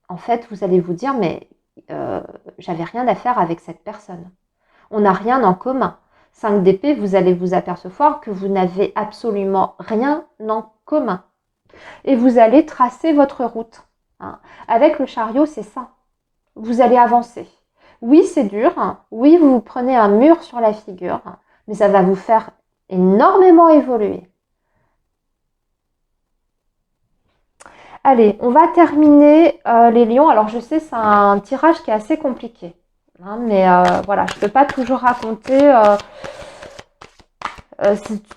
En fait, vous allez vous dire, mais j'avais rien à faire avec cette personne. On n'a rien en commun. 5 d'épée, vous allez vous apercevoir que vous n'avez absolument rien en commun. Et vous allez tracer votre route, hein. Avec le chariot, c'est ça. Vous allez avancer. Oui, c'est dur. Oui, vous prenez un mur sur la figure, mais ça va vous faire énormément évoluer. Allez, on va terminer les lions. Alors, je sais, c'est un tirage qui est assez compliqué, hein, mais voilà, je ne peux pas toujours raconter.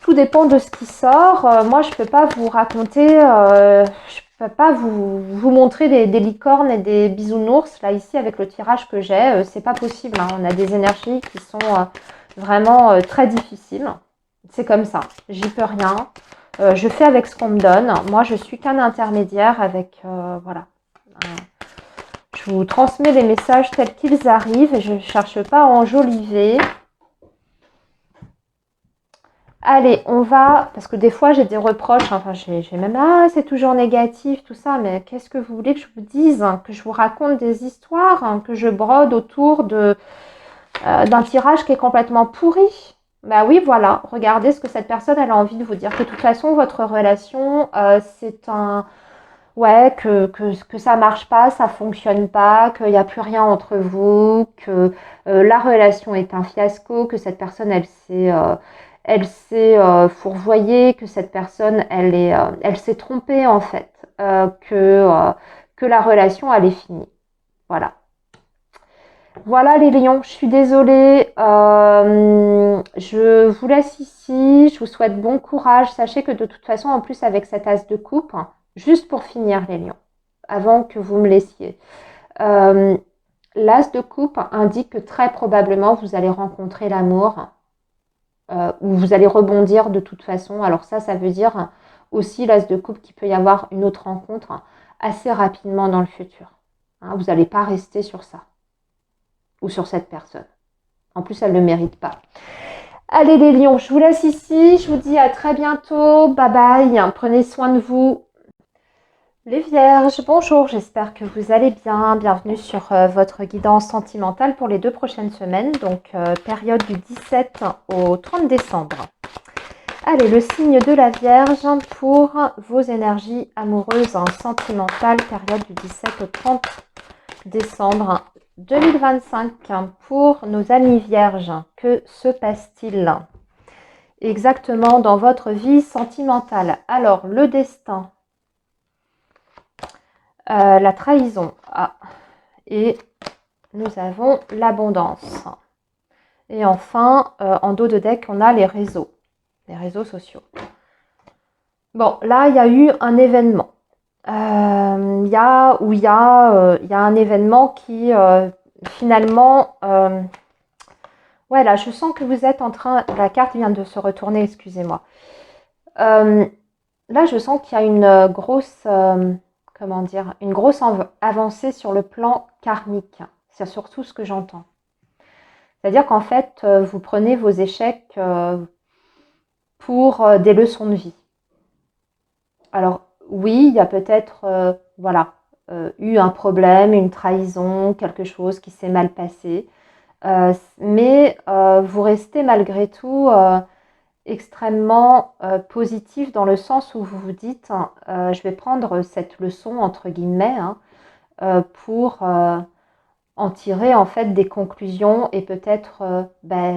Tout dépend de ce qui sort. Moi, je ne peux pas vous raconter, je peux pas vous montrer des licornes et des bisounours. Là, ici, avec le tirage que j'ai, c'est pas possible, hein. On a des énergies qui sont vraiment très difficiles. C'est comme ça. J'y peux rien. Je fais avec ce qu'on me donne. Moi, je suis qu'un intermédiaire avec, voilà. Je vous transmets les messages tels qu'ils arrivent et je ne cherche pas à enjoliver. Allez, on va, parce que des fois j'ai des reproches, enfin j'ai même, ah c'est toujours négatif, tout ça, mais qu'est-ce que vous voulez que je vous dise, hein, que je vous raconte des histoires, hein, que je brode autour d'un tirage qui est complètement pourri? Bah oui, voilà, regardez ce que cette personne elle a envie de vous dire, que de toute façon votre relation, c'est un... Ouais, que ça marche pas, ça fonctionne pas, qu'il n'y a plus rien entre vous, que la relation est un fiasco, que cette personne, elle s'est fourvoyée, que cette personne, elle s'est trompée en fait, que la relation, elle est finie. Voilà. Voilà les lions, je suis désolée, je vous laisse ici, je vous souhaite bon courage. Sachez que de toute façon, en plus avec cet as de coupe, hein, juste pour finir les lions, avant que vous me laissiez, euh, l'as de coupe indique que très probablement vous allez rencontrer l'amour, ou vous allez rebondir de toute façon. Alors ça veut dire aussi l'as de coupe qu'il peut y avoir une autre rencontre assez rapidement dans le futur, hein. Vous n'allez pas rester sur ça ou sur cette personne. En plus, elle ne le mérite pas. Allez les lions, je vous laisse ici. Je vous dis à très bientôt. Bye bye. Prenez soin de vous. Les vierges, bonjour. J'espère que vous allez bien. Bienvenue sur votre guidance sentimentale pour les 2 prochaines semaines. Donc, période du 17 au 30 décembre. Allez, le signe de la Vierge pour vos énergies amoureuses sentimentales. Période du 17 au 30 décembre 2025 pour nos amis vierges. Que se passe-t-il exactement dans votre vie sentimentale? Alors, le destin, la trahison, et nous avons l'abondance. Et enfin, en dos de deck, on a les réseaux sociaux. Bon, là, il y a eu un événement. Il y a un événement qui finalement ouais, là je sens que vous êtes en train, la carte vient de se retourner, excusez-moi, là je sens qu'il y a une grosse comment dire, une grosse avancée sur le plan karmique. C'est surtout ce que j'entends, c'est à dire qu'en fait vous prenez vos échecs pour des leçons de vie. Alors oui, il y a peut-être voilà, eu un problème, une trahison, quelque chose qui s'est mal passé. Mais vous restez malgré tout extrêmement positif dans le sens où vous vous dites je vais prendre cette leçon entre guillemets, hein, pour en tirer en fait des conclusions et peut-être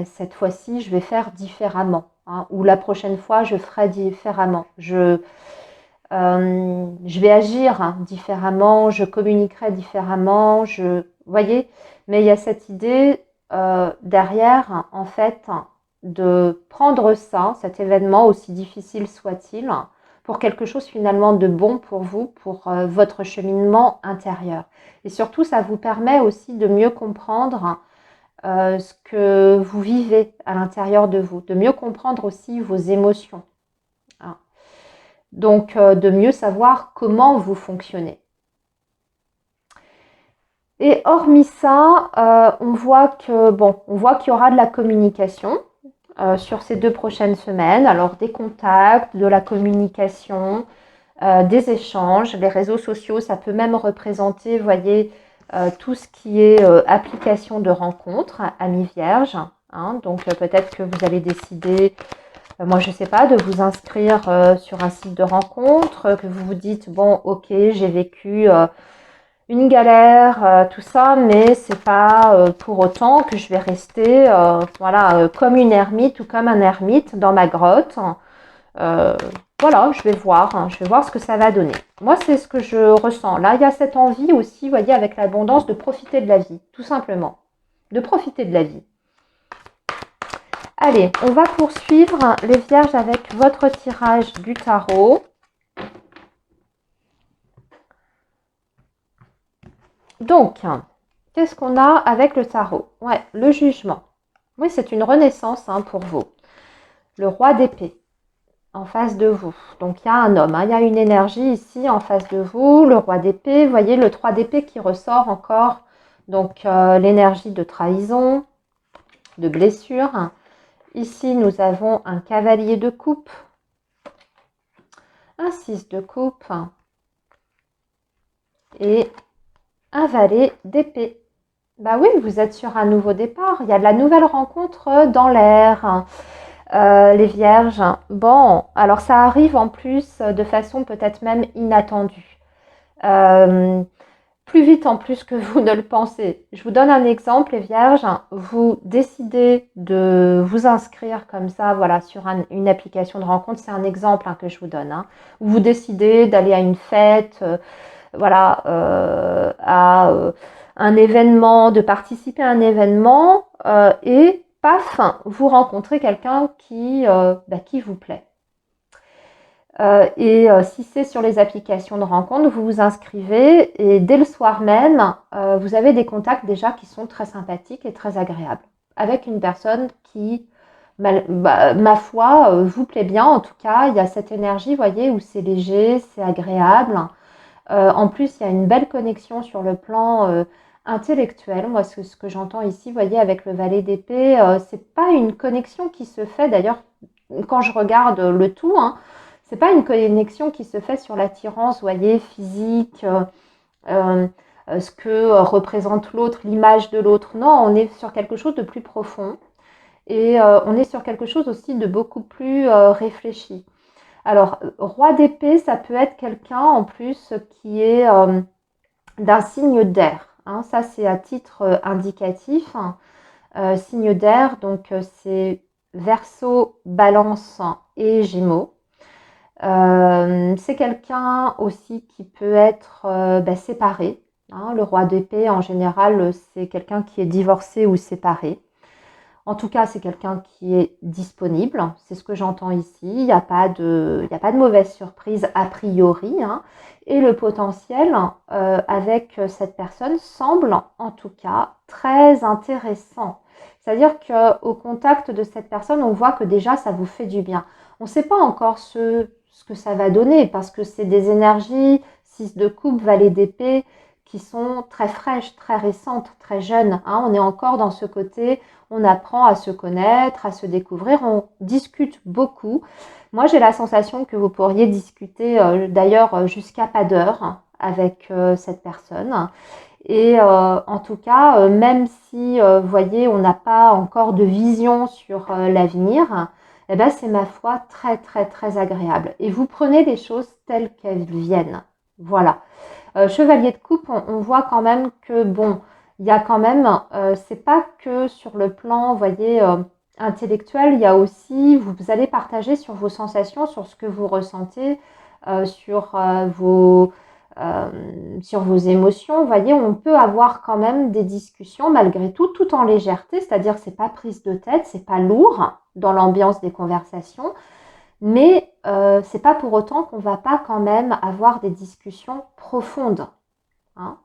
cette fois-ci je vais faire différemment, hein, ou la prochaine fois je ferai différemment. je vais agir différemment, je communiquerai différemment, voyez, mais il y a cette idée derrière, en fait, de prendre ça, cet événement, aussi difficile soit-il, pour quelque chose finalement de bon pour vous, pour votre cheminement intérieur. Et surtout, ça vous permet aussi de mieux comprendre ce que vous vivez à l'intérieur de vous, de mieux comprendre aussi vos émotions. Hein. Donc, de mieux savoir comment vous fonctionnez. Et hormis ça, on voit que on voit qu'il y aura de la communication sur ces 2 prochaines semaines. Alors des contacts, de la communication, des échanges. Les réseaux sociaux, ça peut même représenter, vous voyez, tout ce qui est application de rencontres, amis vierges. Hein. Donc peut-être que vous allez décider, moi je ne sais pas, de vous inscrire sur un site de rencontre, que vous vous dites, bon ok, j'ai vécu une galère, tout ça, mais c'est pas pour autant que je vais rester voilà, comme une ermite ou comme un ermite dans ma grotte. Euh, voilà, je vais voir ce que ça va donner. Moi, c'est ce que je ressens. Là, il y a cette envie aussi, vous voyez, avec l'abondance, de profiter de la vie, tout simplement. De profiter de la vie. Allez, on va poursuivre les vierges avec votre tirage du tarot. Donc, qu'est-ce qu'on a avec le tarot? Ouais, le jugement. Oui, c'est une renaissance pour vous. Le roi d'épée en face de vous. Donc, il y a un homme, il y a une énergie ici en face de vous. Le roi d'épée, vous voyez le 3 d'épée qui ressort encore. Donc, l'énergie de trahison, de blessure. Ici, nous avons un cavalier de coupe, un 6 de coupe et un valet d'épée. Bah oui, vous êtes sur un nouveau départ. Il y a de la nouvelle rencontre dans l'air. Les vierges. Bon, alors ça arrive en plus de façon peut-être même inattendue. Plus vite en plus que vous ne le pensez. Je vous donne un exemple, les vierges. Vous décidez de vous inscrire comme ça, voilà, sur une application de rencontre. C'est un exemple que je vous donne. Vous décidez d'aller à une fête, voilà, à un événement, de participer à un événement et paf, vous rencontrez quelqu'un qui vous plaît. Si c'est sur les applications de rencontre, vous vous inscrivez et dès le soir même, vous avez des contacts déjà qui sont très sympathiques et très agréables. Avec une personne qui, ma foi, vous plaît bien. En tout cas, il y a cette énergie, vous voyez, où c'est léger, c'est agréable. En plus, il y a une belle connexion sur le plan intellectuel. Moi, ce que j'entends ici, vous voyez, avec le valet d'épée, c'est pas une connexion qui se fait, d'ailleurs, quand je regarde le tout, c'est pas une connexion qui se fait sur l'attirance, vous voyez, physique, ce que représente l'autre, l'image de l'autre. Non, on est sur quelque chose de plus profond et on est sur quelque chose aussi de beaucoup plus réfléchi. Alors, roi d'épée, ça peut être quelqu'un en plus qui est d'un signe d'air. Ça, c'est à titre indicatif. Signe d'air, donc c'est Verseau, Balance et Gémeaux. C'est quelqu'un aussi qui peut être séparé. Le roi d'épée, en général, c'est quelqu'un qui est divorcé ou séparé. En tout cas, c'est quelqu'un qui est disponible. C'est ce que j'entends ici. Il n'y a pas de mauvaise surprise a priori. Et le potentiel avec cette personne semble en tout cas très intéressant. C'est-à-dire qu'au contact de cette personne, on voit que déjà ça vous fait du bien. On ne sait pas encore ce que ça va donner parce que c'est des énergies, 6 de coupe, valet d'épée, qui sont très fraîches, très récentes, très jeunes. On est encore dans ce côté, on apprend à se connaître, à se découvrir, on discute beaucoup. Moi, j'ai la sensation que vous pourriez discuter d'ailleurs jusqu'à pas d'heure avec cette personne. Et en tout cas, même si, vous voyez, on n'a pas encore de vision sur l'avenir, eh ben, c'est ma foi très, très, très agréable. Et vous prenez les choses telles qu'elles viennent. Voilà. Chevalier de coupe, on voit quand même que, bon, il y a quand même, c'est pas que sur le plan, vous voyez, intellectuel, il y a aussi, vous allez partager sur vos sensations, sur ce que vous ressentez. sur vos émotions. Vous voyez, on peut avoir quand même des discussions malgré tout en légèreté, c'est-à-dire que c'est pas prise de tête, c'est pas lourd dans l'ambiance des conversations, mais c'est pas pour autant qu'on va pas quand même avoir des discussions profondes. Hein.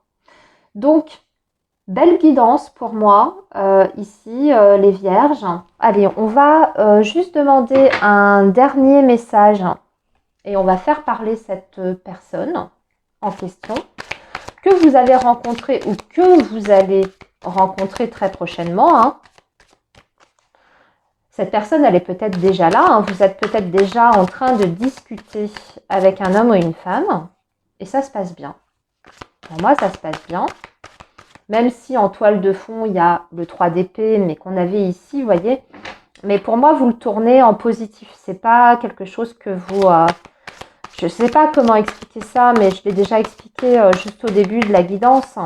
Donc, belle guidance pour moi, ici, les vierges. Allez, on va juste demander un dernier message et on va faire parler cette personne en question que vous avez rencontrée ou que vous allez rencontrer très prochainement. Hein. Cette personne, elle est peut-être déjà là. Hein. Vous êtes peut-être déjà en train de discuter avec un homme ou une femme et ça se passe bien. Pour moi, ça se passe bien. Même si en toile de fond, il y a le 3 d'épée, mais qu'on avait ici, vous voyez. Mais pour moi, vous le tournez en positif. C'est pas quelque chose que vous... je ne sais pas comment expliquer ça, mais je l'ai déjà expliqué juste au début de la guidance.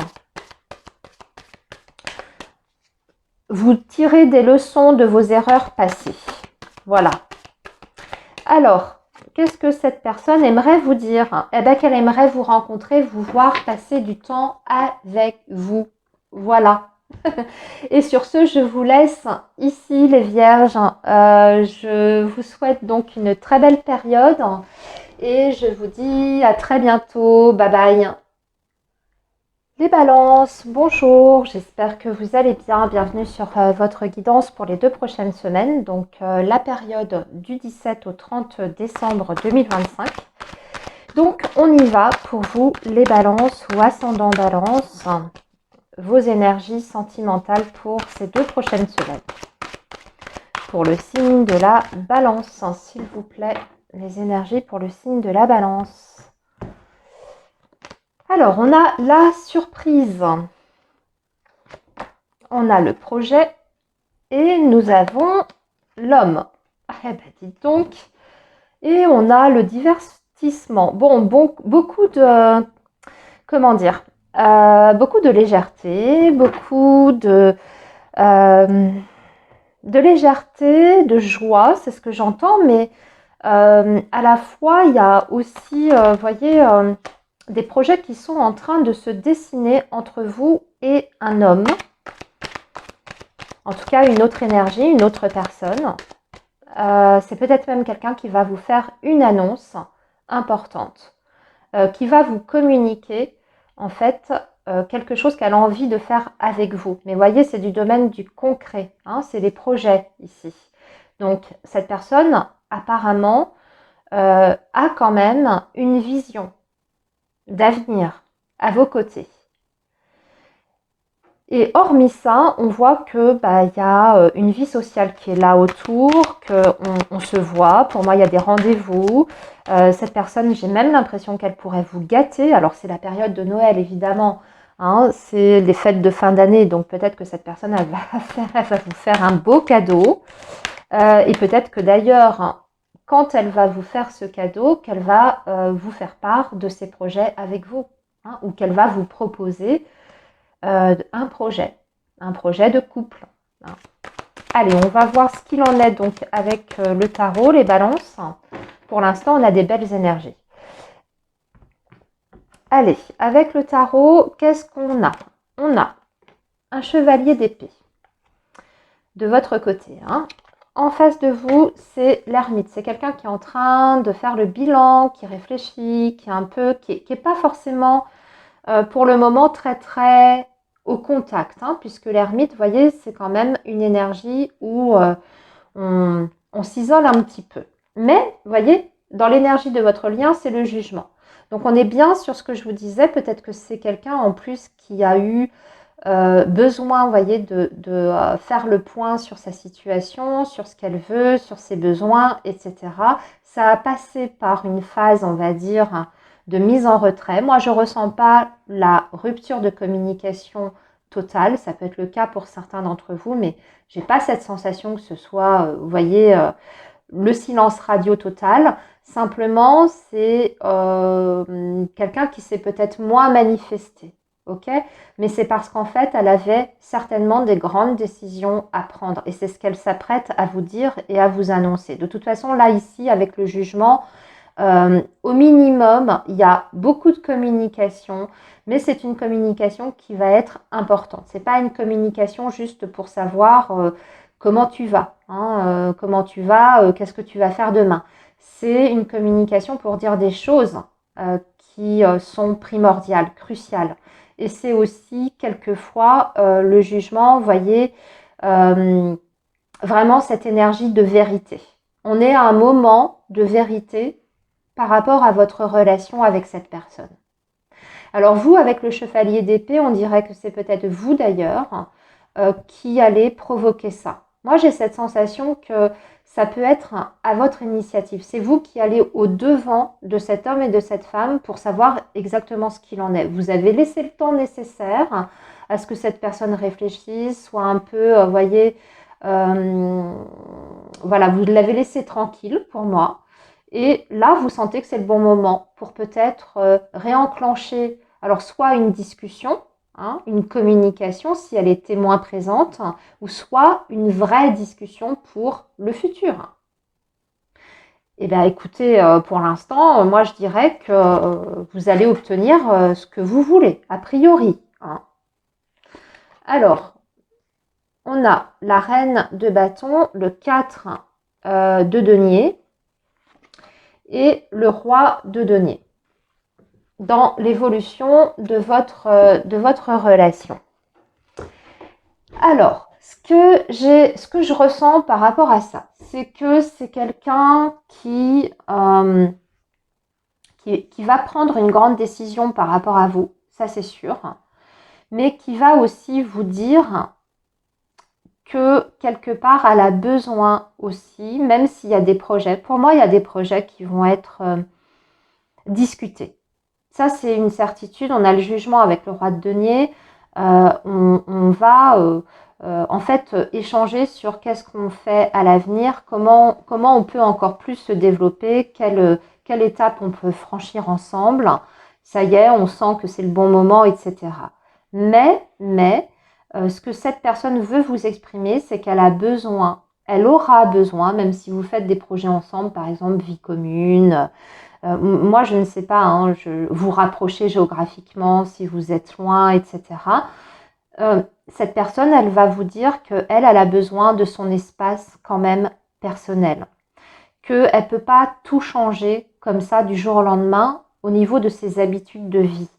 Vous tirez des leçons de vos erreurs passées. Voilà. Alors, qu'est-ce que cette personne aimerait vous dire? Eh bien, qu'elle aimerait vous rencontrer, vous voir, passer du temps avec vous. Voilà. Et sur ce, je vous laisse ici, les vierges. Je vous souhaite donc une très belle période et je vous dis à très bientôt. Bye bye. Les balances, bonjour, j'espère que vous allez bien. Bienvenue sur votre guidance pour les 2 prochaines semaines. Donc la période du 17 au 30 décembre 2025. Donc on y va pour vous les balances ou ascendant balance. Vos énergies sentimentales pour ces 2 prochaines semaines. Pour le signe de la balance, s'il vous plaît, les énergies pour le signe de la balance. Alors, on a la surprise, on a le projet et nous avons l'homme. Eh ben, dites donc. Et on a le divertissement. Bon, beaucoup de... Comment dire beaucoup de légèreté, beaucoup de légèreté, de joie, c'est ce que j'entends, mais à la fois, il y a aussi, vous voyez, des projets qui sont en train de se dessiner entre vous et un homme. En tout cas, une autre énergie, une autre personne. C'est peut-être même quelqu'un qui va vous faire une annonce importante, qui va vous communiquer, en fait, quelque chose qu'elle a envie de faire avec vous. Mais voyez, c'est du domaine du concret, hein, c'est des projets ici. Donc, cette personne, apparemment, a quand même une vision d'avenir à vos côtés. Et hormis ça, on voit que y a une vie sociale qui est là autour, qu'on se voit. Pour moi, il y a des rendez-vous. Cette personne, j'ai même l'impression qu'elle pourrait vous gâter. Alors, c'est la période de Noël, évidemment. Hein, c'est les fêtes de fin d'année. Donc, peut-être que cette personne, elle va vous faire un beau cadeau. Et peut-être que d'ailleurs, quand elle va vous faire ce cadeau, qu'elle va vous faire part de ses projets avec vous. Hein, ou qu'elle va vous proposer un projet de couple. Hein. Allez, on va voir ce qu'il en est donc avec le tarot, les balances. Pour l'instant, on a des belles énergies. Allez, avec le tarot, qu'est-ce qu'on a? On a un chevalier d'épée de votre côté. Hein. En face de vous, c'est l'ermite. C'est quelqu'un qui est en train de faire le bilan, qui réfléchit, qui est un peu, qui est pas forcément pour le moment très au contact, hein, puisque l'ermite, vous voyez, c'est quand même une énergie où on s'isole un petit peu. Mais, vous voyez, dans l'énergie de votre lien, c'est le jugement. Donc, on est bien sur ce que je vous disais. Peut-être que c'est quelqu'un en plus qui a eu besoin, vous voyez, de faire le point sur sa situation, sur ce qu'elle veut, sur ses besoins, etc. Ça a passé par une phase, on va dire, de mise en retrait. Moi, je ne ressens pas la rupture de communication totale. Ça peut être le cas pour certains d'entre vous, mais je n'ai pas cette sensation que ce soit, vous voyez, le silence radio total. Simplement, c'est quelqu'un qui s'est peut-être moins manifesté. Okay, mais c'est parce qu'en fait, elle avait certainement des grandes décisions à prendre. Et c'est ce qu'elle s'apprête à vous dire et à vous annoncer. De toute façon, là, ici, avec le jugement, Au minimum, il y a beaucoup de communication, mais c'est une communication qui va être importante. C'est pas une communication juste pour savoir comment tu vas, hein, qu'est-ce que tu vas faire demain. C'est une communication pour dire des choses qui sont primordiales, cruciales. Et c'est aussi quelquefois le jugement, vous voyez, euh, vraiment cette énergie de vérité. On est à un moment de vérité par rapport à votre relation avec cette personne. Alors vous, avec le chevalier d'épée, on dirait que c'est peut-être vous d'ailleurs qui allez provoquer ça. Moi, j'ai cette sensation que ça peut être à votre initiative. C'est vous qui allez au devant de cet homme et de cette femme pour savoir exactement ce qu'il en est. Vous avez laissé le temps nécessaire à ce que cette personne réfléchisse, soit un peu, voyez, euh, voilà, vous l'avez laissé tranquille pour moi. Et là, vous sentez que c'est le bon moment pour peut-être réenclencher, alors soit une discussion, hein, une communication si elle était moins présente, ou soit une vraie discussion pour le futur. Eh bien, écoutez, pour l'instant, moi je dirais que vous allez obtenir ce que vous voulez, a priori, hein. Alors, on a la reine de bâton, le 4 de denier et le roi de denier dans l'évolution de votre relation. Alors, ce que je ressens par rapport à ça, c'est que c'est quelqu'un qui va prendre une grande décision par rapport à vous, ça c'est sûr, mais qui va aussi vous dire que quelque part elle a besoin aussi, même s'il y a des projets, pour moi il y a des projets qui vont être discutés. Ça, c'est une certitude. On a le jugement avec le roi de denier. On va en fait échanger sur qu'est-ce qu'on fait à l'avenir, comment on peut encore plus se développer, quelle étape on peut franchir ensemble. Ça y est, on sent que c'est le bon moment, etc. Mais ce que cette personne veut vous exprimer, c'est qu'elle a besoin, elle aura besoin, même si vous faites des projets ensemble, par exemple vie commune, moi, je ne sais pas, hein, vous rapprocher géographiquement si vous êtes loin, etc. Cette personne, elle va vous dire qu'elle a besoin de son espace quand même personnel, qu'elle ne peut pas tout changer comme ça du jour au lendemain au niveau de ses habitudes de vie,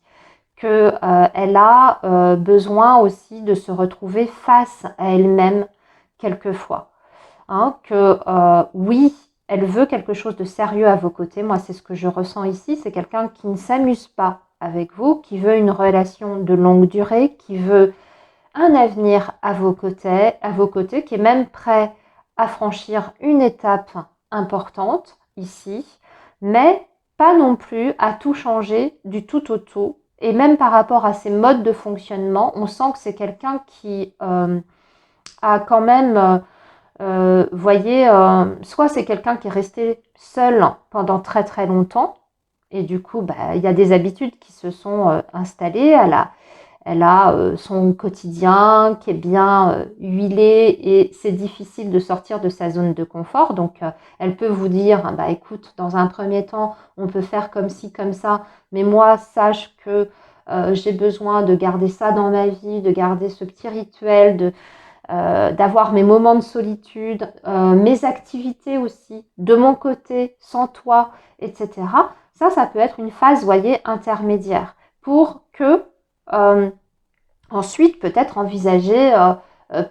qu'elle a besoin aussi de se retrouver face à elle-même quelquefois. Hein, que oui, elle veut quelque chose de sérieux à vos côtés. Moi, c'est ce que je ressens ici. C'est quelqu'un qui ne s'amuse pas avec vous, qui veut une relation de longue durée, qui veut un avenir à vos côtés, qui est même prêt à franchir une étape importante ici, mais pas non plus à tout changer du tout au tout. Et même par rapport à ses modes de fonctionnement, on sent que c'est quelqu'un qui a quand même voyez, soit c'est quelqu'un qui est resté seul pendant très très longtemps, et du coup, bah, il y a des habitudes qui se sont installées. Elle a son quotidien qui est bien huilé et c'est difficile de sortir de sa zone de confort. Donc, elle peut vous dire, bah, écoute, dans un premier temps, on peut faire comme ci, comme ça, mais moi, sache que j'ai besoin de garder ça dans ma vie, de garder ce petit rituel, d'avoir mes moments de solitude, mes activités aussi, de mon côté, sans toi, etc. Ça peut être une phase, voyez, intermédiaire pour que ensuite peut-être envisager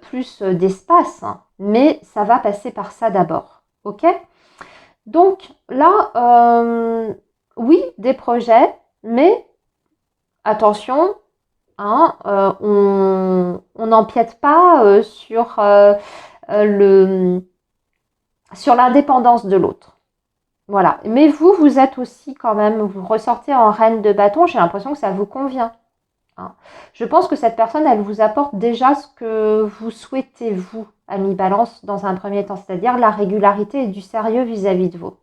plus d'espace, hein. Mais ça va passer par ça d'abord, ok? Donc là, oui, des projets, mais attention, hein, on n'empiète pas sur l'indépendance de l'autre. Voilà. Mais vous êtes aussi quand même, vous ressortez en reine de bâton, j'ai l'impression que ça vous convient, hein. Je pense que cette personne, elle vous apporte déjà ce que vous souhaitez, vous, ami Balance, dans un premier temps, c'est-à-dire la régularité et du sérieux vis-à-vis de vous,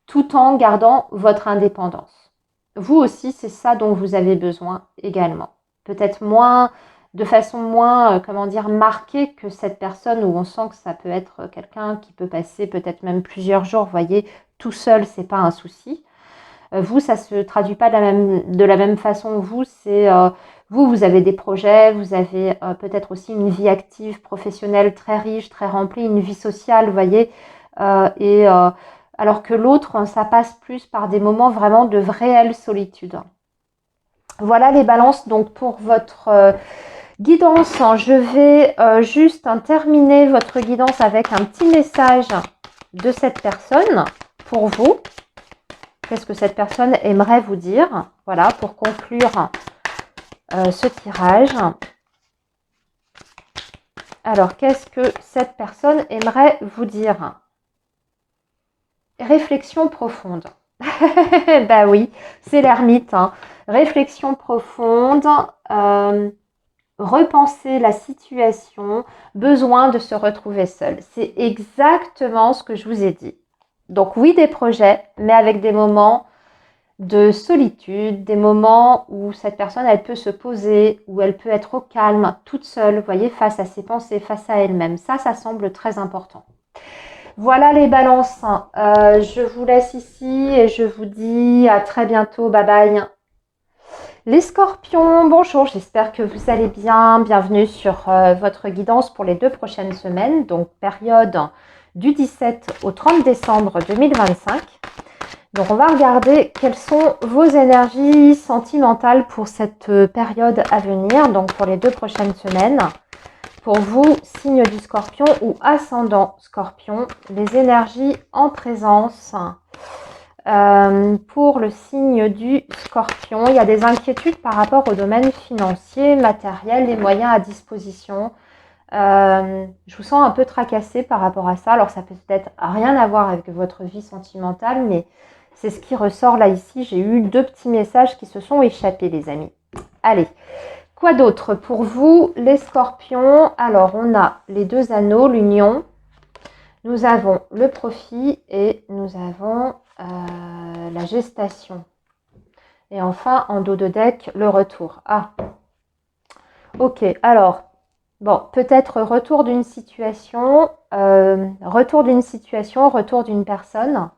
tout en gardant votre indépendance. Vous aussi, c'est ça dont vous avez besoin également. Peut-être moins de façon moins, comment dire, marquée que cette personne où on sent que ça peut être quelqu'un qui peut passer peut-être même plusieurs jours, vous voyez, tout seul, c'est pas un souci. Vous, ça se traduit pas de la même façon. Vous, c'est vous avez des projets, vous avez peut-être aussi une vie active, professionnelle très riche, très remplie, une vie sociale, vous voyez. Alors que l'autre, ça passe plus par des moments vraiment de réelle solitude. Voilà les balances. Donc pour votre guidance, je vais juste terminer votre guidance avec un petit message de cette personne pour vous. Qu'est-ce que cette personne aimerait vous dire? Voilà, pour conclure ce tirage. Alors, qu'est-ce que cette personne aimerait vous dire? Réflexion profonde. Bah oui, c'est l'ermite. Hein. Réflexion profonde, repenser la situation, besoin de se retrouver seul. C'est exactement ce que je vous ai dit. Donc oui, des projets, mais avec des moments de solitude, des moments où cette personne, elle peut se poser, où elle peut être au calme, toute seule, vous voyez, face à ses pensées, face à elle-même. Ça semble très important. Voilà les balances. Je vous laisse ici et je vous dis à très bientôt. Bye bye. Les scorpions, bonjour, j'espère que vous allez bien. Bienvenue sur votre guidance pour les 2 prochaines semaines, donc période du 17 au 30 décembre 2025. Donc, on va regarder quelles sont vos énergies sentimentales pour cette période à venir, donc pour les 2 prochaines semaines. Pour vous, signe du scorpion ou ascendant scorpion, les énergies en présence. Pour le signe du scorpion, il y a des inquiétudes par rapport au domaine financier, matériel, les moyens à disposition. Je vous sens un peu tracassé par rapport à ça. Alors, ça peut peut-être rien à voir avec votre vie sentimentale, mais c'est ce qui ressort là ici. J'ai eu 2 petits messages qui se sont échappés, les amis. Allez, quoi d'autre pour vous, les scorpions? Alors, on a les 2 anneaux, l'union. Nous avons le profit et nous avons la gestation. Et enfin, en dos de deck, le retour. Ah, ok. Alors, bon, peut-être retour d'une situation, retour d'une personne,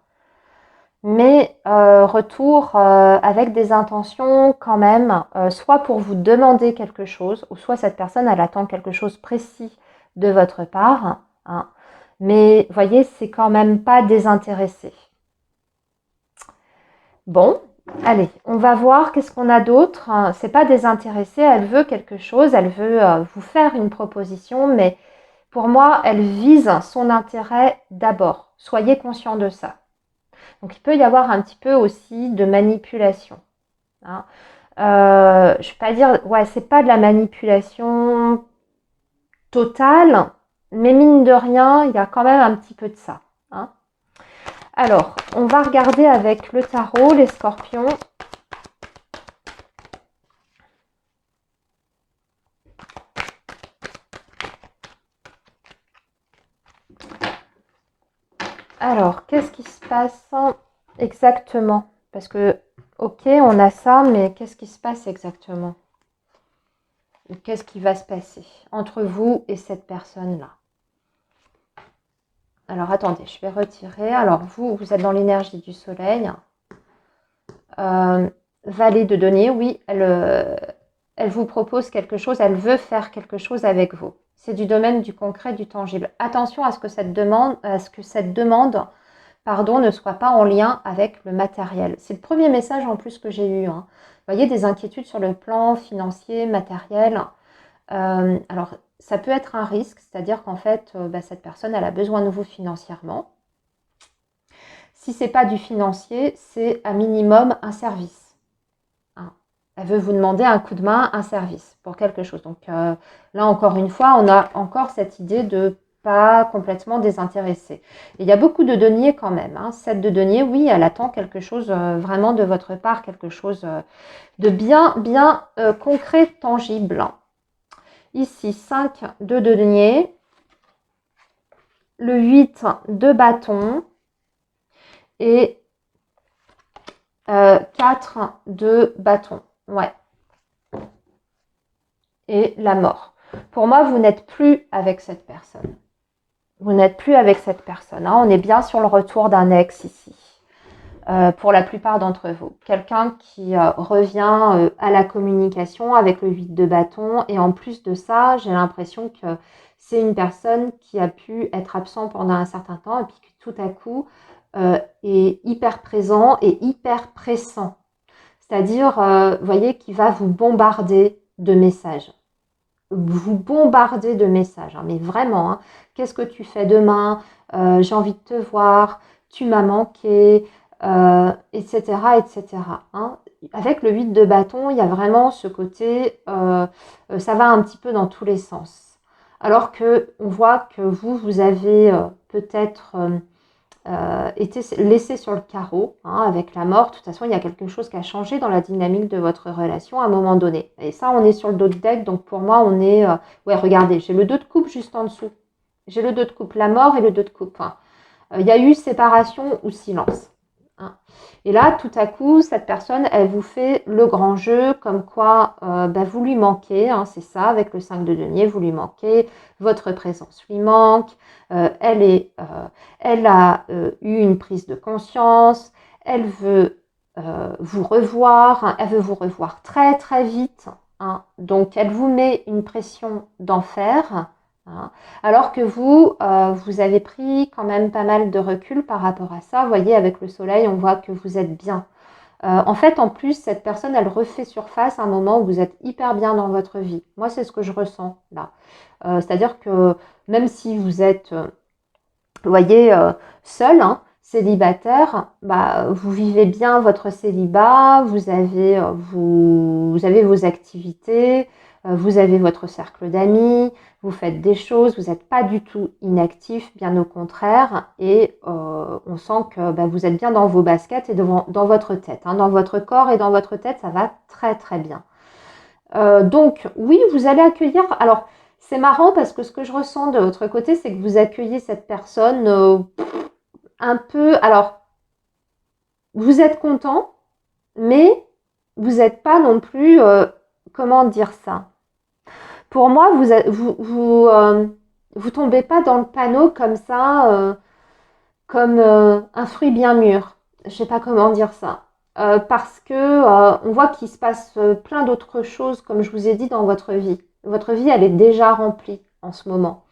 mais retour avec des intentions quand même, soit pour vous demander quelque chose, ou soit cette personne, elle attend quelque chose précis de votre part. Hein. Mais vous voyez, c'est quand même pas désintéressé. Bon, allez, on va voir qu'est-ce qu'on a d'autre. C'est pas désintéressé, elle veut quelque chose, elle veut vous faire une proposition, mais pour moi, elle vise son intérêt d'abord. Soyez conscient de ça. Donc, il peut y avoir un petit peu aussi de manipulation. Hein. Je ne vais pas dire, ouais, c'est pas de la manipulation totale, mais mine de rien, il y a quand même un petit peu de ça. Hein. Alors, on va regarder avec le tarot, les scorpions. Alors, qu'est-ce qui se passe exactement? Parce que, ok, on a ça, mais qu'est-ce qui se passe exactement? Qu'est-ce qui va se passer entre vous et cette personne-là? Alors, attendez, je vais retirer. Alors, vous êtes dans l'énergie du soleil. Valet de denier, oui, elle vous propose quelque chose, elle veut faire quelque chose avec vous. C'est du domaine du concret, du tangible. Attention à ce que cette demande, ne soit pas en lien avec le matériel. C'est le premier message en plus que j'ai eu. Hein. Vous voyez, des inquiétudes sur le plan financier, matériel. Alors, ça peut être un risque, c'est-à-dire qu'en fait, cette personne, elle a besoin de vous financièrement. Si ce n'est pas du financier, c'est à minimum un service. Hein. Elle veut vous demander un coup de main, un service pour quelque chose. Donc là, encore une fois, on a encore cette idée de pas complètement désintéressé. Et il y a beaucoup de deniers quand même. Hein. 7 de denier, oui, elle attend quelque chose vraiment de votre part, quelque chose de bien concret, tangible. Ici, 5 de denier, le 8 de bâton et 4 de bâton. Ouais. et la mort. Pour moi, vous n'êtes plus avec cette personne. Vous n'êtes plus avec cette personne. Hein. On est bien sur le retour d'un ex ici. Pour la plupart d'entre vous. Quelqu'un qui revient à la communication avec le 8 de bâton. Et en plus de ça, j'ai l'impression que c'est une personne qui a pu être absent pendant un certain temps et puis qui tout à coup est hyper présent et hyper pressant. C'est-à-dire, vous voyez, qui va vous bombarder de messages. Vous bombarder de messages, hein, mais vraiment. Hein. Qu'est-ce que tu fais demain? J'ai envie de te voir. Tu m'as manqué. Etc. etc. Hein. Avec le 8 de bâton, il y a vraiment ce côté, ça va un petit peu dans tous les sens. Alors que on voit que vous avez peut-être été laissé sur le carreau hein, avec la mort. De toute façon, il y a quelque chose qui a changé dans la dynamique de votre relation à un moment donné. Et ça, on est sur le dos de deck, donc pour moi, on est... ouais, regardez, j'ai le 2 de coupe juste en dessous. J'ai le 2 de coupe, la mort et le 2 de coupe. Hein. Il y a eu séparation ou silence. Hein. Et là, tout à coup, cette personne, elle vous fait le grand jeu, comme quoi vous lui manquez, hein, c'est ça, avec le 5 de denier, vous lui manquez, votre présence lui manque, elle a eu une prise de conscience, elle veut vous revoir, hein, elle veut vous revoir très très vite, hein, donc elle vous met une pression d'enfer. Hein. Alors que vous, vous avez pris quand même pas mal de recul par rapport à ça. Vous voyez, avec le soleil, on voit que vous êtes bien. En fait, en plus, cette personne, elle refait surface à un moment où vous êtes hyper bien dans votre vie. Moi, c'est ce que je ressens là. C'est-à-dire que même si vous êtes, vous voyez, seul, hein, célibataire, vous vivez bien votre célibat, vous avez vos activités, vous avez votre cercle d'amis, vous faites des choses, vous n'êtes pas du tout inactif, bien au contraire, et on sent que vous êtes bien dans vos baskets et dans votre tête. Hein, dans votre corps et dans votre tête, ça va très très bien. Donc oui, vous allez accueillir... Alors, c'est marrant parce que ce que je ressens de votre côté, c'est que vous accueillez cette personne un peu... Alors, vous êtes content, mais vous n'êtes pas non plus... comment dire ça? Pour moi, vous tombez pas dans le panneau comme ça, comme un fruit bien mûr. Je sais pas comment dire ça. Parce que on voit qu'il se passe plein d'autres choses, comme je vous ai dit, dans votre vie. Votre vie, elle est déjà remplie en ce moment.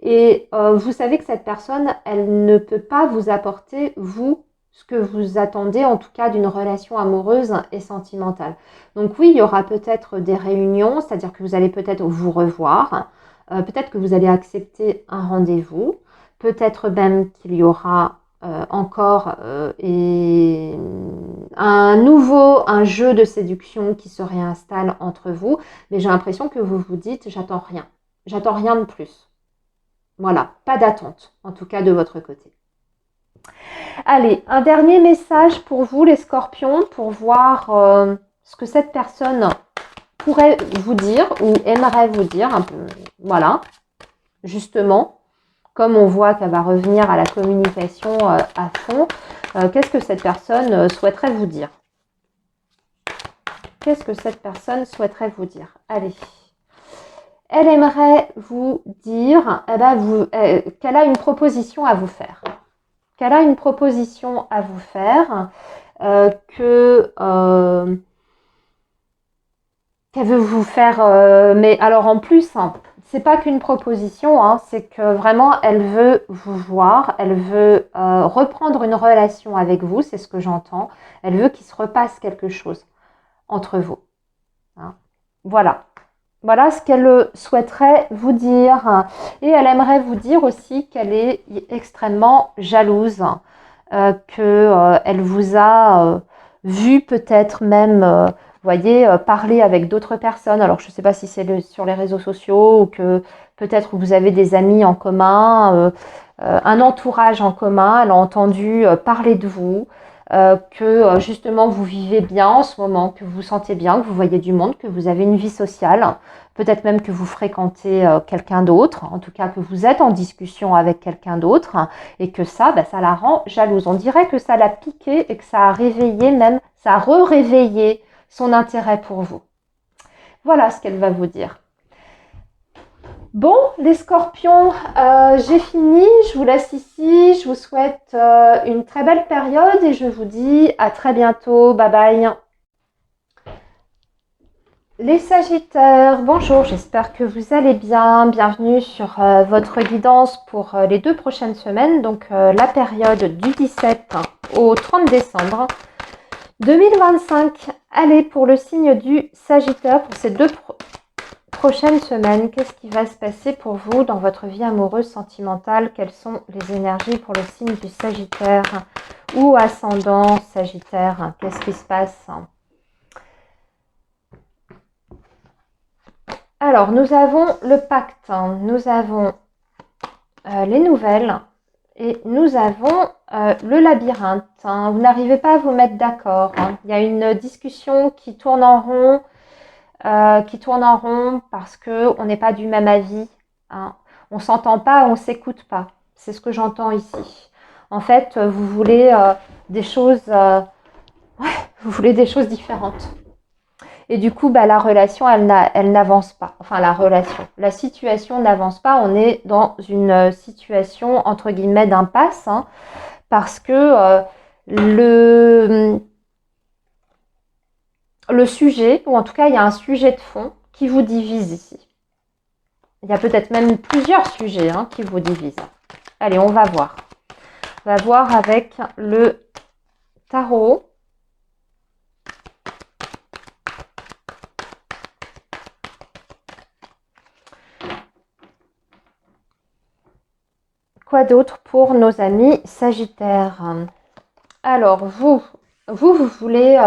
Et vous savez que cette personne, elle ne peut pas vous apporter, vous, ce que vous attendez, en tout cas, d'une relation amoureuse et sentimentale. Donc oui, il y aura peut-être des réunions, c'est-à-dire que vous allez peut-être vous revoir, peut-être que vous allez accepter un rendez-vous, peut-être même qu'il y aura encore un jeu de séduction qui se réinstalle entre vous, mais j'ai l'impression que vous vous dites, j'attends rien de plus. Voilà, pas d'attente, en tout cas de votre côté. Allez, un dernier message pour vous les scorpions, pour voir ce que cette personne pourrait vous dire ou aimerait vous dire. Un peu, voilà, justement, comme on voit qu'elle va revenir à la communication à fond, qu'est-ce que cette personne souhaiterait vous dire? Qu'est-ce que cette personne souhaiterait vous dire? Allez. Elle aimerait vous dire qu'elle a une proposition à vous faire. Qu'elle a une proposition à vous faire, qu'elle veut vous faire, mais alors en plus, hein, c'est pas qu'une proposition, hein, c'est que vraiment elle veut vous voir, elle veut reprendre une relation avec vous, c'est ce que j'entends. Elle veut qu'il se repasse quelque chose entre vous. Hein. Voilà. Voilà ce qu'elle souhaiterait vous dire. Et elle aimerait vous dire aussi qu'elle est extrêmement jalouse, qu'elle vous a vu peut-être même, vous voyez, parler avec d'autres personnes. Alors, je ne sais pas si c'est sur les réseaux sociaux ou que peut-être vous avez des amis en commun, un entourage en commun. Elle a entendu parler de vous. Que justement vous vivez bien en ce moment, que vous vous sentez bien, que vous voyez du monde, que vous avez une vie sociale, peut-être même que vous fréquentez quelqu'un d'autre, en tout cas que vous êtes en discussion avec quelqu'un d'autre, et que ça la rend jalouse. On dirait que ça l'a piqué et que ça a réveillé même, ça a réveillé son intérêt pour vous. Voilà ce qu'elle va vous dire. Bon, les scorpions, j'ai fini. Je vous laisse ici. Je vous souhaite une très belle période et je vous dis à très bientôt. Bye bye. Les Sagittaires, bonjour, j'espère que vous allez bien. Bienvenue sur votre guidance pour les 2 prochaines semaines, donc la période du 17 au 30 décembre 2025. Allez, pour le signe du Sagittaire, pour ces prochaines semaines, qu'est-ce qui va se passer pour vous dans votre vie amoureuse, sentimentale? Quelles sont les énergies pour le signe du Sagittaire ou ascendant Sagittaire? Qu'est-ce qui se passe? Alors, nous avons le pacte, nous avons les nouvelles et nous avons le labyrinthe. Vous n'arrivez pas à vous mettre d'accord. Il y a une discussion qui tourne en rond, parce qu'on n'est pas du même avis. On ne s'entend pas, on ne s'écoute pas. C'est ce que j'entends ici. En fait, vous voulez des choses, vous voulez des choses différentes. Et du coup, la relation, elle n'avance pas. Enfin, la situation n'avance pas. On est dans une situation, entre guillemets, d'impasse, parce que le sujet, ou en tout cas, il y a un sujet de fond qui vous divise ici. Il y a peut-être même plusieurs sujets qui vous divisent. Allez, on va voir. On va voir avec le tarot. Quoi d'autre pour nos amis Sagittaires? Alors, vous voulez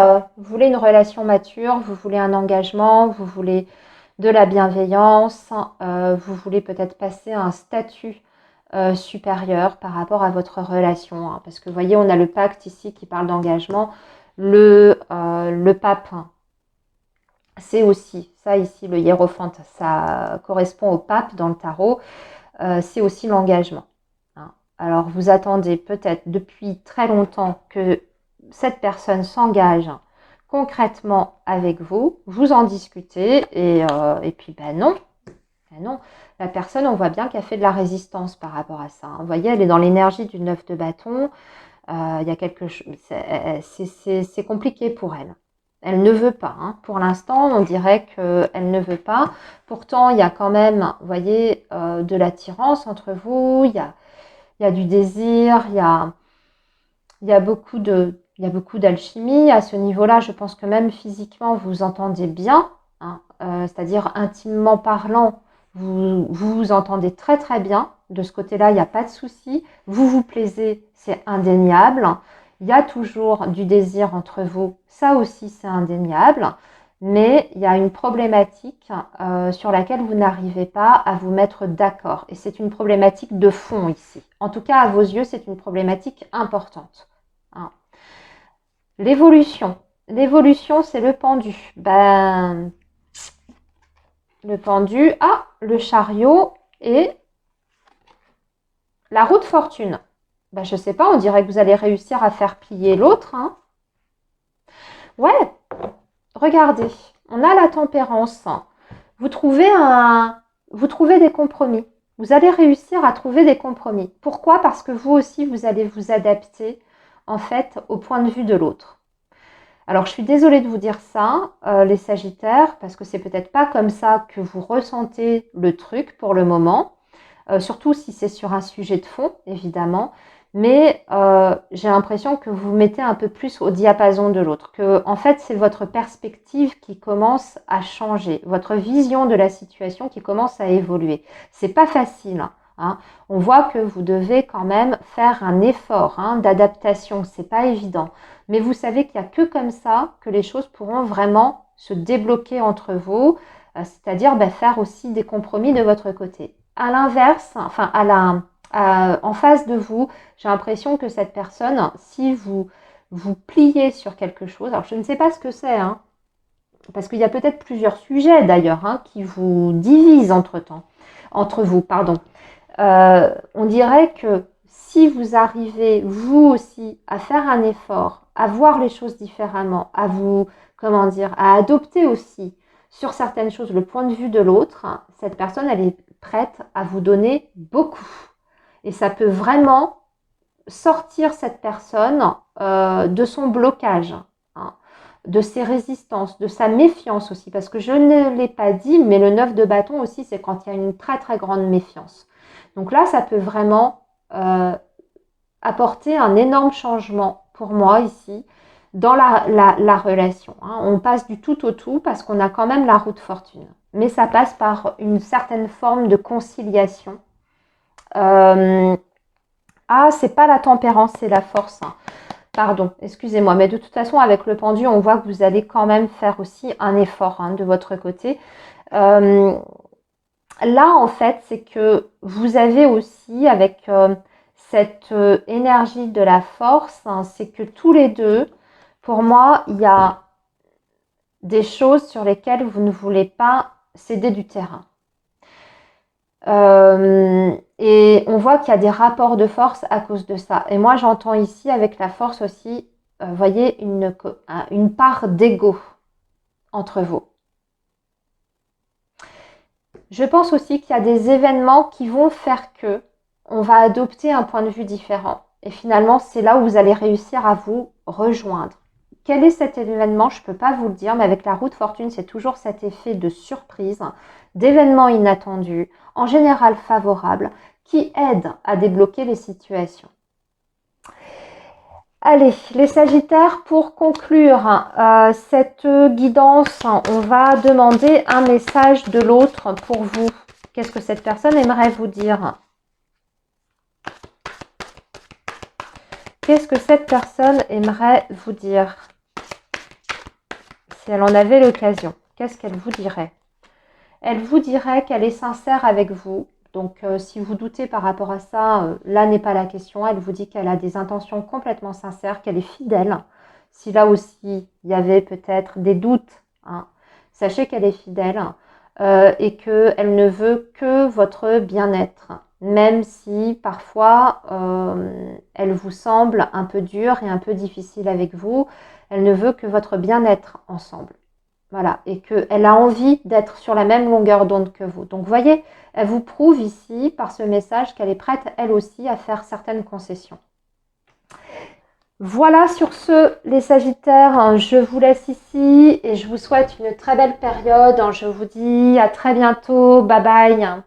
une relation mature, vous voulez un engagement, vous voulez de la bienveillance, vous voulez peut-être passer à un statut supérieur par rapport à votre relation. Parce que vous voyez, on a le pacte ici qui parle d'engagement. Le pape, c'est aussi, ça ici, le hiérophante, ça correspond au pape dans le tarot, c'est aussi l'engagement. Alors, vous attendez peut-être depuis très longtemps que cette personne s'engage concrètement avec vous, vous en discutez et puis non. Non, la personne, on voit bien qu'elle fait de la résistance par rapport à ça. Vous voyez, elle est dans l'énergie du 9 de bâton. Il y a quelque chose, c'est compliqué pour elle. Elle ne veut pas. Pour l'instant, on dirait qu'elle ne veut pas. Pourtant, il y a quand même, vous voyez, de l'attirance entre vous. Il y a du désir. Il y a beaucoup d'alchimie. À ce niveau-là, je pense que même physiquement, vous vous entendez bien. C'est-à-dire intimement parlant, vous vous entendez très très bien. De ce côté-là, il n'y a pas de souci. Vous vous plaisez, c'est indéniable. Il y a toujours du désir entre vous, ça aussi c'est indéniable. Mais il y a une problématique sur laquelle vous n'arrivez pas à vous mettre d'accord. Et c'est une problématique de fond ici. En tout cas, à vos yeux, c'est une problématique importante. L'évolution. L'évolution, c'est le pendu. Le pendu, le chariot et la roue de fortune. Je ne sais pas, on dirait que vous allez réussir à faire plier l'autre. Ouais, regardez, on a la tempérance. Vous trouvez des compromis. Vous allez réussir à trouver des compromis. Pourquoi? Parce que vous aussi, vous allez vous adapter en fait au point de vue de l'autre. Alors, je suis désolée de vous dire ça, les Sagittaires, parce que c'est peut-être pas comme ça que vous ressentez le truc pour le moment, surtout si c'est sur un sujet de fond, évidemment. Mais j'ai l'impression que vous vous mettez un peu plus au diapason de l'autre, que en fait, c'est votre perspective qui commence à changer, votre vision de la situation qui commence à évoluer. C'est pas facile. On voit que vous devez quand même faire un effort d'adaptation, c'est pas évident. Mais vous savez qu'il n'y a que comme ça que les choses pourront vraiment se débloquer entre vous, c'est-à-dire faire aussi des compromis de votre côté. À l'inverse, en face de vous, j'ai l'impression que cette personne, si vous pliez sur quelque chose, alors je ne sais pas ce que c'est, parce qu'il y a peut-être plusieurs sujets d'ailleurs qui vous divisent entre vous, pardon. On dirait que si vous arrivez, vous aussi, à faire un effort, à voir les choses différemment, à adopter aussi sur certaines choses le point de vue de l'autre, cette personne, elle est prête à vous donner beaucoup. Et ça peut vraiment sortir cette personne de son blocage, hein, de ses résistances, de sa méfiance aussi. Parce que je ne l'ai pas dit, mais le 9 de bâton aussi, c'est quand il y a une très très grande méfiance. Donc là, ça peut vraiment apporter un énorme changement pour moi ici dans la relation. Hein. On passe du tout au tout parce qu'on a quand même la roue de fortune. Mais ça passe par une certaine forme de conciliation. Ah, c'est pas la tempérance, c'est la force. Hein. Pardon, excusez-moi. Mais de toute façon, avec le pendu, on voit que vous allez quand même faire aussi un effort hein, de votre côté. Là, en fait, c'est que vous avez aussi, avec cette énergie de la force, hein, c'est que tous les deux, pour moi, il y a des choses sur lesquelles vous ne voulez pas céder du terrain. Et on voit qu'il y a des rapports de force à cause de ça. Et moi, j'entends ici avec la force aussi, vous voyez, une part d'ego entre vous. Je pense aussi qu'il y a des événements qui vont faire que on va adopter un point de vue différent. Et finalement, c'est là où vous allez réussir à vous rejoindre. Quel est cet événement? Je ne peux pas vous le dire, mais avec la roue de fortune, c'est toujours cet effet de surprise, d'événements inattendus, en général favorables, qui aident à débloquer les situations. Allez, les Sagittaires, pour conclure cette guidance, on va demander un message de l'autre pour vous. Qu'est-ce que cette personne aimerait vous dire? Qu'est-ce que cette personne aimerait vous dire? Si elle en avait l'occasion, qu'est-ce qu'elle vous dirait? Elle vous dirait qu'elle est sincère avec vous. Donc, si vous doutez par rapport à ça, là n'est pas la question. Elle vous dit qu'elle a des intentions complètement sincères, qu'elle est fidèle. Si là aussi, il y avait peut-être des doutes, hein, sachez qu'elle est fidèle et qu'elle ne veut que votre bien-être. Même si parfois, elle vous semble un peu dure et un peu difficile avec vous, elle ne veut que votre bien-être ensemble. Voilà, et qu'elle a envie d'être sur la même longueur d'onde que vous. Donc, vous voyez, elle vous prouve ici, par ce message, qu'elle est prête, elle aussi, à faire certaines concessions. Voilà, sur ce, les Sagittaires, je vous laisse ici et je vous souhaite une très belle période. Je vous dis à très bientôt. Bye bye.